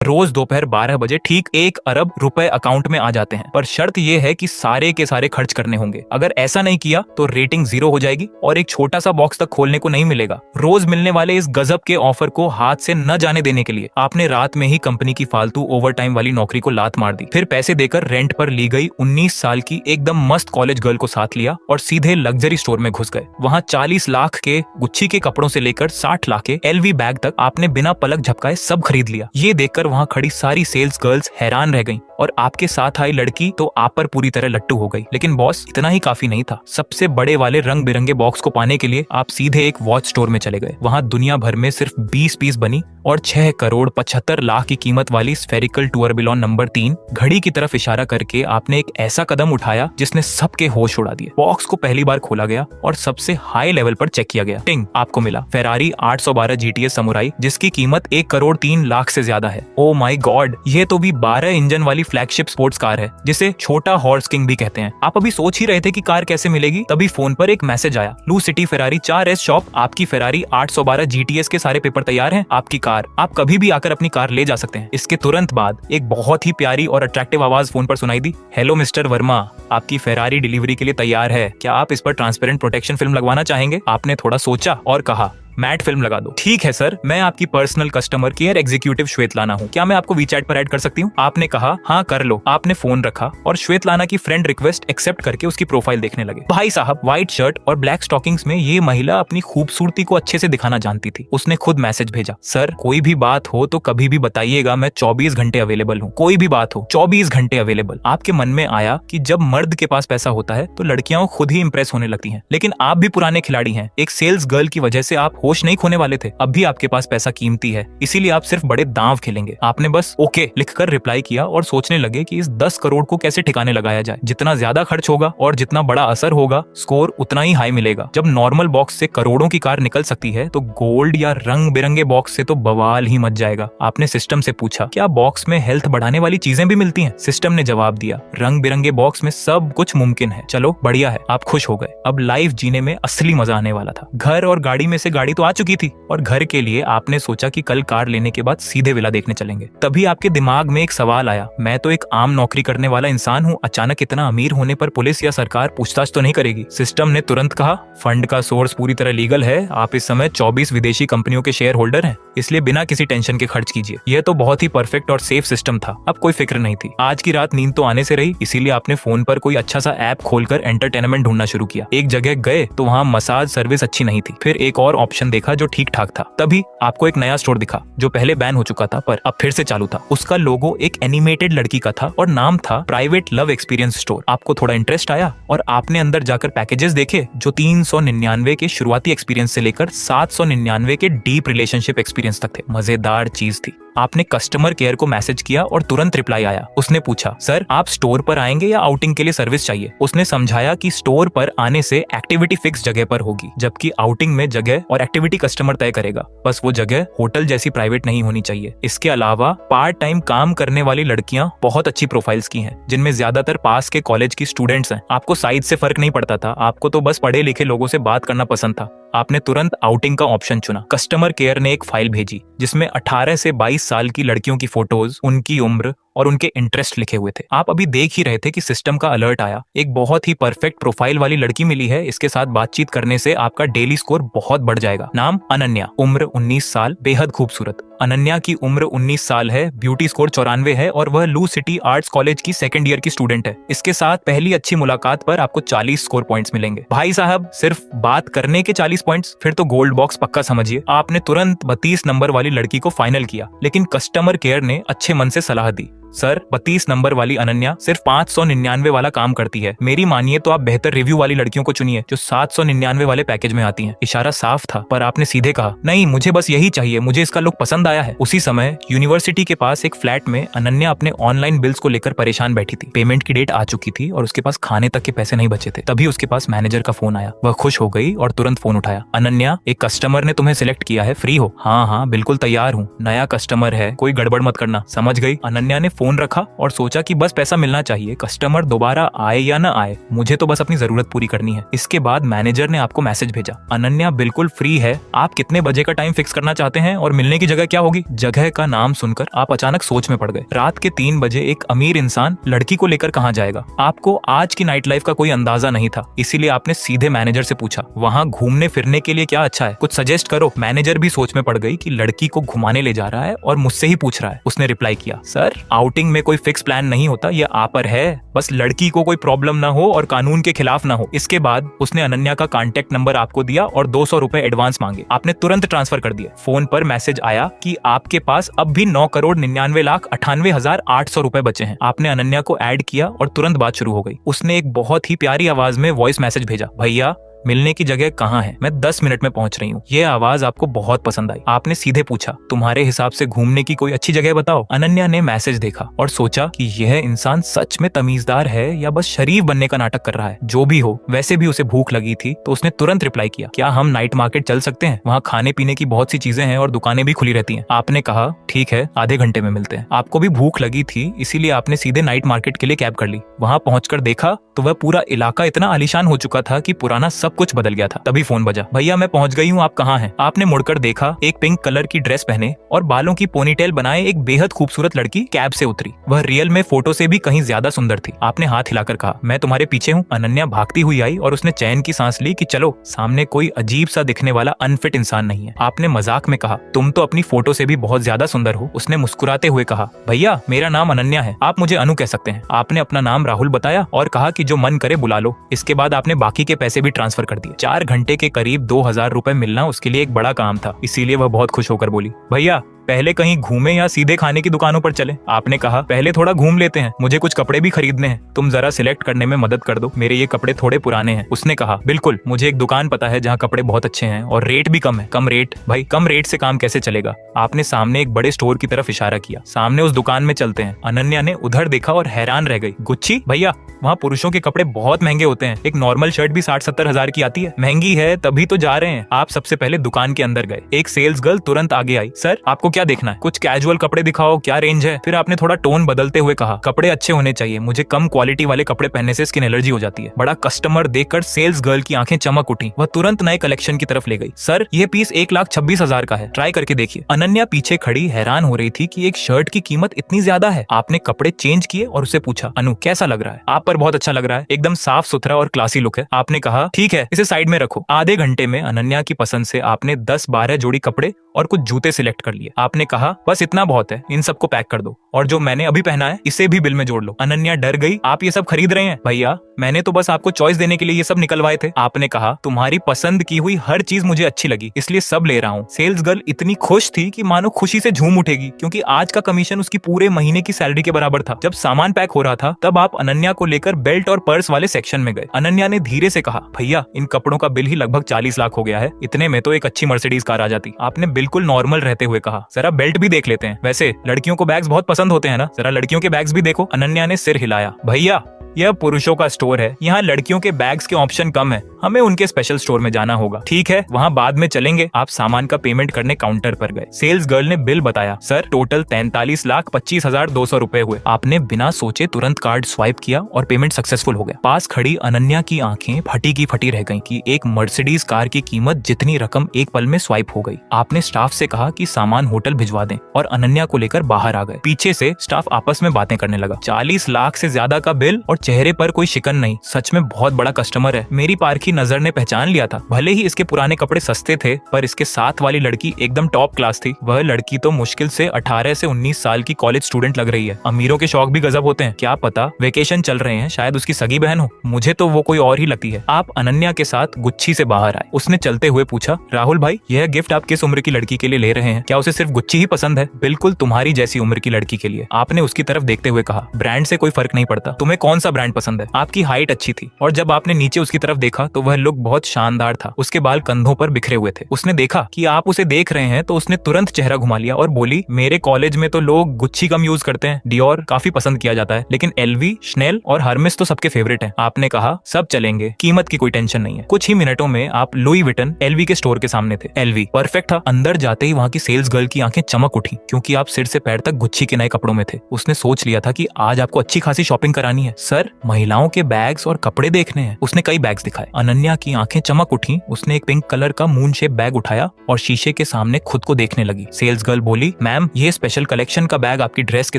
रोज दोपहर 12 बजे ठीक 1 अरब रुपए अकाउंट में आ जाते हैं, पर शर्त यह है कि सारे के सारे खर्च करने होंगे। अगर ऐसा नहीं किया तो रेटिंग 0 हो जाएगी और एक छोटा सा बॉक्स तक खोलने को नहीं मिलेगा। रोज मिलने वाले इस गजब के ऑफर को हाथ से न जाने देने के लिए आपने रात में ही कंपनी की फालतू ओवर टाइम वाली नौकरी को लात मार दी। फिर पैसे देकर रेंट पर ली गई 19 साल की एकदम मस्त कॉलेज गर्ल को साथ लिया और सीधे लग्जरी स्टोर में घुस गए। वहाँ 40 लाख के गुच्ची के कपड़ों से लेकर 60 लाख के LV बैग तक आपने बिना पलक झपकाए सब खरीद लिया। ये देखकर वहाँ खड़ी सारी सेल्स गर्ल्स हैरान रह गईं और आपके साथ आई लड़की तो आप पर पूरी तरह लट्टू हो गई। लेकिन बॉस, इतना ही काफी नहीं था। सबसे बड़े वाले रंग बिरंगे बॉक्स को पाने के लिए आप सीधे एक वॉच स्टोर में चले गए। वहाँ दुनिया भर में सिर्फ 20 पीस बनी और 6 करोड़ 75 लाख की कीमत वाली स्फेरिकल टूरबिलोन नंबर 3 घड़ी की तरफ इशारा करके आपने एक ऐसा कदम उठाया जिसने सबके होश उड़ा दिए। बॉक्स को पहली बार खोला गया और सबसे हाई लेवल पर चेक किया गया। टिंग, आपको मिला फेरारी 812 GTS समुराई, जिसकी कीमत 1 करोड़ 3 लाख से ज्यादा है। ओ माई गॉड, ये तो भी 12 इंजन वाली फ्लैगशिप स्पोर्ट्स कार है जिसे छोटा हॉर्स किंग भी कहते हैं। आप अभी सोच ही रहे थे कि कार कैसे मिलेगी, तभी फोन पर एक मैसेज आया। लू सिटी फेरारी 4S शॉप, आपकी फेरारी 812 GTS के सारे पेपर तैयार हैं, आपकी कार, आप कभी भी आकर अपनी कार ले जा सकते हैं। इसके तुरंत बाद एक बहुत ही प्यारी और अट्रैक्टिव आवाज फोन पर सुनाई दी। हेलो मिस्टर वर्मा, आपकी फेरारी डिलीवरी के लिए तैयार है, क्या आप इस पर ट्रांसपेरेंट प्रोटेक्शन फिल्म लगवाना चाहेंगे? आपने थोड़ा सोचा और कहा, मैट फिल्म लगा दो। ठीक है सर, मैं आपकी personal customer care executive Svetlana हूँ, क्या मैं आपको वीचैट पर ऐड कर सकती हूँ? आपने कहा, हाँ कर लो। आपने फोन रखा और श्वेतलाना की फ्रेंड रिक्वेस्ट एक्सेप्ट करके उसकी प्रोफाइल देखने लगे। भाई साहब, व्हाइट शर्ट और ब्लैक स्टॉकिंग्स में ये महिला अपनी खूबसूरती को अच्छे से दिखाना जानती थी। उसने खुद मैसेज भेजा, सर कोई भी बात हो तो कभी भी बताइएगा, मैं 24 घंटे अवेलेबल हूँ। कोई भी बात हो 24 घंटे अवेलेबल। आपके मन में आया कि जब मर्द के पास पैसा होता है तो लड़कियां खुद ही इंप्रेस होने लगती हैं, लेकिन आप भी पुराने खिलाड़ी हैं। एक सेल्स गर्ल की वजह से आप होश नहीं खोने वाले थे। अब भी आपके पास पैसा कीमती है, इसीलिए आप सिर्फ बड़े दांव खेलेंगे। आपने बस ओके लिखकर रिप्लाई किया और सोचने लगे कि इस 10 करोड़ को कैसे ठिकाने लगाया जाए। जितना ज्यादा खर्च होगा और जितना बड़ा असर होगा, स्कोर उतना ही हाई मिलेगा। जब नॉर्मल बॉक्स से करोड़ों की कार निकल सकती है तो गोल्ड या रंग बिरंगे बॉक्स से तो बवाल ही मच जाएगा। आपने सिस्टम से पूछा, क्या बॉक्स में हेल्थ बढ़ाने वाली चीजें भी मिलती हैं? सिस्टम ने जवाब दिया, रंग बिरंगे बॉक्स में सब कुछ मुमकिन है। चलो बढ़िया है, आप खुश हो गए। अब लाइफ जीने में असली मजा आने वाला था। घर और गाड़ी में से गाड़ी तो आ चुकी थी और घर के लिए आपने सोचा कि कल कार लेने के बाद सीधे विला देखने चलेंगे। तभी आपके दिमाग में एक सवाल आया, मैं तो एक आम नौकरी करने वाला इंसान हूँ, अचानक इतना अमीर होने पर पुलिस या सरकार पूछताछ तो नहीं करेगी? सिस्टम ने तुरंत कहा, फंड का सोर्स पूरी तरह लीगल है, आप इस समय 24 विदेशी कंपनियों के शेयर होल्डर हैं, इसलिए बिना किसी टेंशन के खर्च कीजिए। यह तो बहुत ही परफेक्ट और सेफ सिस्टम था। अब कोई फिक्र नहीं थी। आज की रात नींद तो आने से रही, इसीलिए आपने फोन पर कोई अच्छा सा ऐप खोलकर एंटरटेनमेंट ढूंढना शुरू किया। एक जगह गए तो वहाँ मसाज सर्विस अच्छी नहीं थी, फिर एक और ऑप्शन देखा जो ठीक ठाक था। तभी आपको एक नया स्टोर दिखा जो पहले बैन हो चुका था पर अब फिर से चालू था। उसका लोगो एक एनिमेटेड लड़की का था और नाम था प्राइवेट लव एक्सपीरियंस स्टोर। आपको थोड़ा इंटरेस्ट आया और आपने अंदर जाकर पैकेजेस देखे जो 399 के शुरुआती एक्सपीरियंस से लेकर 799 के डीप रिलेशनशिप एक्सपीरियंस तक थे। मजेदार चीज थी। आपने कस्टमर केयर को मैसेज किया और तुरंत रिप्लाई आया। उसने पूछा, सर आप स्टोर पर आएंगे या आउटिंग के लिए सर्विस चाहिए? उसने समझाया कि स्टोर पर आने से एक्टिविटी फिक्स जगह पर होगी, जबकि आउटिंग में जगह और एक्टिविटी कस्टमर तय करेगा। बस वो जगह होटल जैसी प्राइवेट नहीं होनी चाहिए। इसके अलावा पार्ट टाइम काम करने वाली लड़कियां बहुत अच्छी प्रोफाइल्स की हैं, जिनमें ज्यादातर पास के कॉलेज की स्टूडेंट्स हैं। आपको साइज से फर्क नहीं पड़ता था, आपको तो बस पढ़े लिखे लोगों से बात करना पसंद था। आपने तुरंत आउटिंग का ऑप्शन चुना। कस्टमर केयर ने एक फाइल भेजी जिसमें 18 से 22 साल की लड़कियों की फोटोज, उनकी उम्र और उनके इंटरेस्ट लिखे हुए थे। आप अभी देख ही रहे थे कि सिस्टम का अलर्ट आया। एक बहुत ही परफेक्ट प्रोफाइल वाली लड़की मिली है, इसके साथ बातचीत करने से आपका डेली स्कोर बहुत बढ़ जाएगा। नाम अनन्या, उम्र 19 साल, बेहद खूबसूरत। अनन्या की उम्र 19 साल है, ब्यूटी स्कोर 94 है और वह लू सिटी आर्ट्स कॉलेज की सेकंड ईयर की स्टूडेंट है। इसके साथ पहली अच्छी मुलाकात पर आपको 40 स्कोर पॉइंट्स मिलेंगे। भाई साहब, सिर्फ बात करने के 40 पॉइंट्स? फिर तो गोल्ड बॉक्स पक्का समझिए। आपने तुरंत 32 नंबर वाली लड़की को फाइनल किया, लेकिन कस्टमर केयर ने अच्छे मन से सलाह दी, सर 32 नंबर वाली अनन्या सिर्फ 599 वाला काम करती है। मेरी मानिए तो आप बेहतर रिव्यू वाली लड़कियों को चुनिए जो 799 वाले पैकेज में आती हैं। इशारा साफ था, पर आपने सीधे कहा, नहीं मुझे बस यही चाहिए, मुझे इसका लुक पसंद आया है। उसी समय यूनिवर्सिटी के पास एक फ्लैट में अनन्या अपने ऑनलाइन बिल्स को लेकर परेशान बैठी थी। पेमेंट की डेट आ चुकी थी और उसके पास खाने तक के पैसे नहीं बचे थे। तभी उसके पास मैनेजर का फोन आया। वह खुश हो गई और तुरंत फोन उठाया। अनन्या, एक कस्टमर ने तुम्हें सिलेक्ट किया है, फ्री हो? हाँ हाँ बिल्कुल तैयार हूँ, नया कस्टमर है, कोई गड़बड़ मत करना। समझ गई? अनन्या ने फोन फोन रखा और सोचा कि बस पैसा मिलना चाहिए, कस्टमर दोबारा आए या ना आए, मुझे तो बस अपनी जरूरत पूरी करनी है। इसके बाद मैनेजर ने आपको मैसेज भेजा, अनन्या बिल्कुल फ्री है, आप कितने बजे का टाइम फिक्स करना चाहते हैं और मिलने की जगह क्या होगी। जगह का नाम सुनकर आप अचानक सोच में पड़ गए। रात के 3 बजे एक अमीर इंसान लड़की को लेकर कहाँ जाएगा। आपको आज की नाइट लाइफ का कोई अंदाजा नहीं था, इसीलिए आपने सीधे मैनेजर से पूछा, वहाँ घूमने फिरने के लिए क्या अच्छा है, कुछ सजेस्ट करो। मैनेजर भी सोच में पड़ गई कि लड़की को घुमाने ले जा रहा है और मुझसे ही पूछ रहा है। उसने रिप्लाई किया, सर आउटिंग में कोई फिक्स प्लान नहीं होता, ये आप पर है, बस लड़की को कोई प्रॉब्लम ना हो और कानून के खिलाफ ना हो। इसके बाद उसने अनन्या का कांटेक्ट नंबर आपको दिया और 200 रुपए एडवांस मांगे। आपने तुरंत ट्रांसफर कर दिया। फोन पर मैसेज आया कि आपके पास अब भी 9,99,98,800 रुपए बचे हैं। आपने अनन्या को ऐड किया और तुरंत बात शुरू हो गई। उसने एक बहुत ही प्यारी आवाज में वॉइस मैसेज भेजा, भैया मिलने की जगह कहाँ है, मैं 10 मिनट में पहुंच रही हूँ। ये आवाज आपको बहुत पसंद आई। आपने सीधे पूछा, तुम्हारे हिसाब से घूमने की कोई अच्छी जगह बताओ। अनन्या ने मैसेज देखा और सोचा कि यह इंसान सच में तमीजदार है या बस शरीफ बनने का नाटक कर रहा है। जो भी हो, वैसे भी उसे भूख लगी थी तो उसने तुरंत रिप्लाई किया, क्या हम नाइट मार्केट चल सकते हैं, वहाँ खाने पीने की बहुत सी चीजें हैं और दुकानें भी खुली रहती हैं। आपने कहा ठीक है, आधे घंटे में मिलते हैं। आपको भी भूख लगी थी, इसीलिए आपने सीधे नाइट मार्केट के लिए कैब कर ली। वहाँ पहुंचकर देखा तो वह पूरा इलाका इतना आलीशान हो चुका था कि पुराना सब कुछ बदल गया था। तभी फोन बजा, भैया मैं पहुंच गई हूँ, आप कहाँ हैं। आपने मुड़कर देखा, एक पिंक कलर की ड्रेस पहने और बालों की पोनीटेल बनाए एक बेहद खूबसूरत लड़की कैब से उतरी। वह रियल में फोटो से भी कहीं ज्यादा सुंदर थी। आपने हाथ हिलाकर कहा, मैं तुम्हारे पीछे हूँ। अनन्या भागती हुई आई और उसने चैन की सांस ली कि चलो, सामने कोई अजीब सा दिखने वाला अनफिट इंसान नहीं है। आपने मजाक में कहा, तुम तो अपनी फोटो से भी बहुत ज्यादा सुंदर हो। उसने मुस्कुराते हुए कहा, भैया मेरा नाम अनन्या है, आप मुझे अनु कह सकते हैं। आपने अपना नाम राहुल बताया और कहा कि जो मन करे बुला लो। इसके बाद आपने बाकी के पैसे भी ट्रांसफर कर दिए। 4 घंटे के करीब 2,000 रुपए मिलना उसके लिए एक बड़ा काम था, इसीलिए वह बहुत खुश होकर बोली, भैया पहले कहीं घूमे या सीधे खाने की दुकानों पर चले। आपने कहा, पहले थोड़ा घूम लेते हैं, मुझे कुछ कपड़े भी खरीदने हैं, तुम जरा सिलेक्ट करने में मदद कर दो, मेरे ये कपड़े थोड़े पुराने हैं। उसने कहा, बिल्कुल, मुझे एक दुकान पता है जहाँ कपड़े बहुत अच्छे हैं और रेट भी कम है। कम रेट? भाई कम रेट से काम कैसे चलेगा। आपने सामने एक बड़े स्टोर की तरफ इशारा किया, सामने उस दुकान में चलते हैं। अनन्या ने उधर देखा और हैरान रह गई, गुच्ची? भैया वहाँ पुरुषों के कपड़े बहुत महंगे होते हैं, एक नॉर्मल शर्ट भी 60-70 हजार की आती है। महंगी है तभी तो जा रहे हैं। आप सबसे पहले दुकान के अंदर गए। एक सेल्स गर्ल तुरंत आगे आई, सर आपको क्या देखना है, कुछ कैजुअल कपड़े दिखाओ, क्या रेंज है। फिर आपने थोड़ा टोन बदलते हुए कहा, कपड़े अच्छे होने चाहिए, मुझे कम क्वालिटी वाले कपड़े पहनने से स्किन एलर्जी हो जाती है। बड़ा कस्टमर देखकर सेल्स गर्ल की आंखें चमक उठी। वह तुरंत नए कलेक्शन की तरफ ले गई। सर ये पीस 1,26,000 का है, ट्राई करके देखिए। अनन्या पीछे खड़ी हैरान हो रही थी कि एक शर्ट की कीमत इतनी ज्यादा है। आपने कपड़े चेंज किए और उससे पूछा, अनु कैसा लग रहा है? आप पर बहुत अच्छा लग रहा है, एकदम साफ सुथरा और क्लासी लुक है। आपने कहा, ठीक है इसे साइड में रखो। आधे घंटे में अनन्या की पसंद से आपने 10-12 जोड़ी कपड़े और कुछ जूते सिलेक्ट कर लिए। आपने कहा, बस इतना बहुत है, इन सबको पैक कर दो और जो मैंने अभी पहना है इसे भी बिल में जोड़ लो। अनन्या डर गई, आप ये सब खरीद रहे हैं? भैया मैंने तो बस आपको चॉइस देने के लिए ये सब निकलवाए थे। आपने कहा, तुम्हारी पसंद की हुई हर चीज मुझे अच्छी लगी, इसलिए सब ले रहा हूँ। सेल्स गर्ल इतनी खुश थी कि मानो खुशी से झूम उठेगी, क्योंकि आज का कमीशन उसकी पूरे महीने की सैलरी के बराबर था। जब सामान पैक हो रहा था तब आप अनन्या को लेकर बेल्ट और पर्स वाले सेक्शन में गए। अनन्या ने धीरे से कहा, भैया इन कपड़ों का बिल ही लगभग 40 लाख हो गया है, इतने में तो एक अच्छी मर्सिडीज कार आ जाती। आपने बिल्कुल नॉर्मल रहते हुए कहा, जरा बेल्ट भी देख लेते हैं, वैसे लड़कियों को बैग्स बहुत पसंद होते हैं ना, जरा लड़कियों के बैग्स भी देखो। अनन्या ने सिर हिलाया, भैया यह पुरुषों का स्टोर है, यहाँ लड़कियों के बैग्स के ऑप्शन कम है, हमें उनके स्पेशल स्टोर में जाना होगा। ठीक है वहाँ बाद में चलेंगे। आप सामान का पेमेंट करने काउंटर पर गए। सेल्स गर्ल ने बिल बताया, सर टोटल 43,25,200 रुपए हुए। आपने बिना सोचे तुरंत कार्ड स्वाइप किया और पेमेंट सक्सेसफुल हो गया। पास खड़ी अनन्या की आंखें फटी की फटी रह गईं कि एक मर्सिडीज कार की कीमत जितनी रकम एक पल में स्वाइप हो गई। आपने स्टाफ से कहा कि सामान होटल भिजवा दें और अनन्या को लेकर बाहर आ गए। पीछे से स्टाफ आपस में बातें करने लगा। 40 लाख से ज्यादा का बिल और चेहरे पर कोई शिकन नहीं, सच में बहुत बड़ा कस्टमर है। मेरी पारखी नजर ने पहचान लिया था। भले ही इसके पुराने कपड़े सस्ते थे पर इसके साथ वाली लड़की एकदम टॉप क्लास थी। वह लड़की तो मुश्किल से 18 से 19 साल की कॉलेज स्टूडेंट लग रही है। अमीरों के शौक भी गजब होते हैं, क्या पता वेकेशन चल रहे हैं, शायद उसकी सगी बहन हो, मुझे तो वो कोई और ही लगती है। आप अनन्या के साथ गुच्छी से बाहर आए। उसने चलते हुए पूछा, राहुल भाई यह गिफ्ट आप किस उम्र की लड़की के लिए ले रहे हैं? क्या उसे सिर्फ गुच्छी ही पसंद है? बिल्कुल तुम्हारी जैसी उम्र की लड़की के लिए। आपने उसकी तरफ देखते हुए कहा, ब्रांड से कोई फर्क नहीं पड़ता, तुम्हें कौन सा ब्रांड पसंद है। आपकी हाइट अच्छी थी और जब आपने नीचे उसकी तरफ देखा तो वह लुक बहुत शानदार था। उसके बाल कंधों पर बिखरे हुए थे। उसने देखा कि आप उसे देख रहे हैं तो उसने तुरंत चेहरा घुमा लिया और बोली, मेरे कॉलेज में तो लोग गुच्ची कम यूज करते हैं, डियोर काफी पसंद किया जाता है, लेकिन एलवी, शनेल और हर्मेस तो सबके फेवरेट हैं। आपने कहा, सब चलेंगे, कीमत की कोई टेंशन नहीं है। कुछ ही मिनटों में आप लुई विटन एलवी के स्टोर के सामने थे। एलवी परफेक्ट था। अंदर जाते ही वहाँ की सेल्स गर्ल की आंखें चमक उठी क्योंकि आप सिर से पैर तक गुच्ची के नए कपड़ों में थे। उसने सोच लिया था कि आज आपको अच्छी खासी शॉपिंग करानी है। सर, महिलाओं के बैग्स और कपड़े देखने हैं। उसने कई बैग्स दिखाए। अनन्या की आंखें चमक उठी। उसने एक पिंक कलर का मून शेप बैग उठाया और शीशे के सामने खुद को देखने लगी। सेल्स गर्ल बोली, मैम, ये स्पेशल कलेक्शन का बैग आपकी ड्रेस के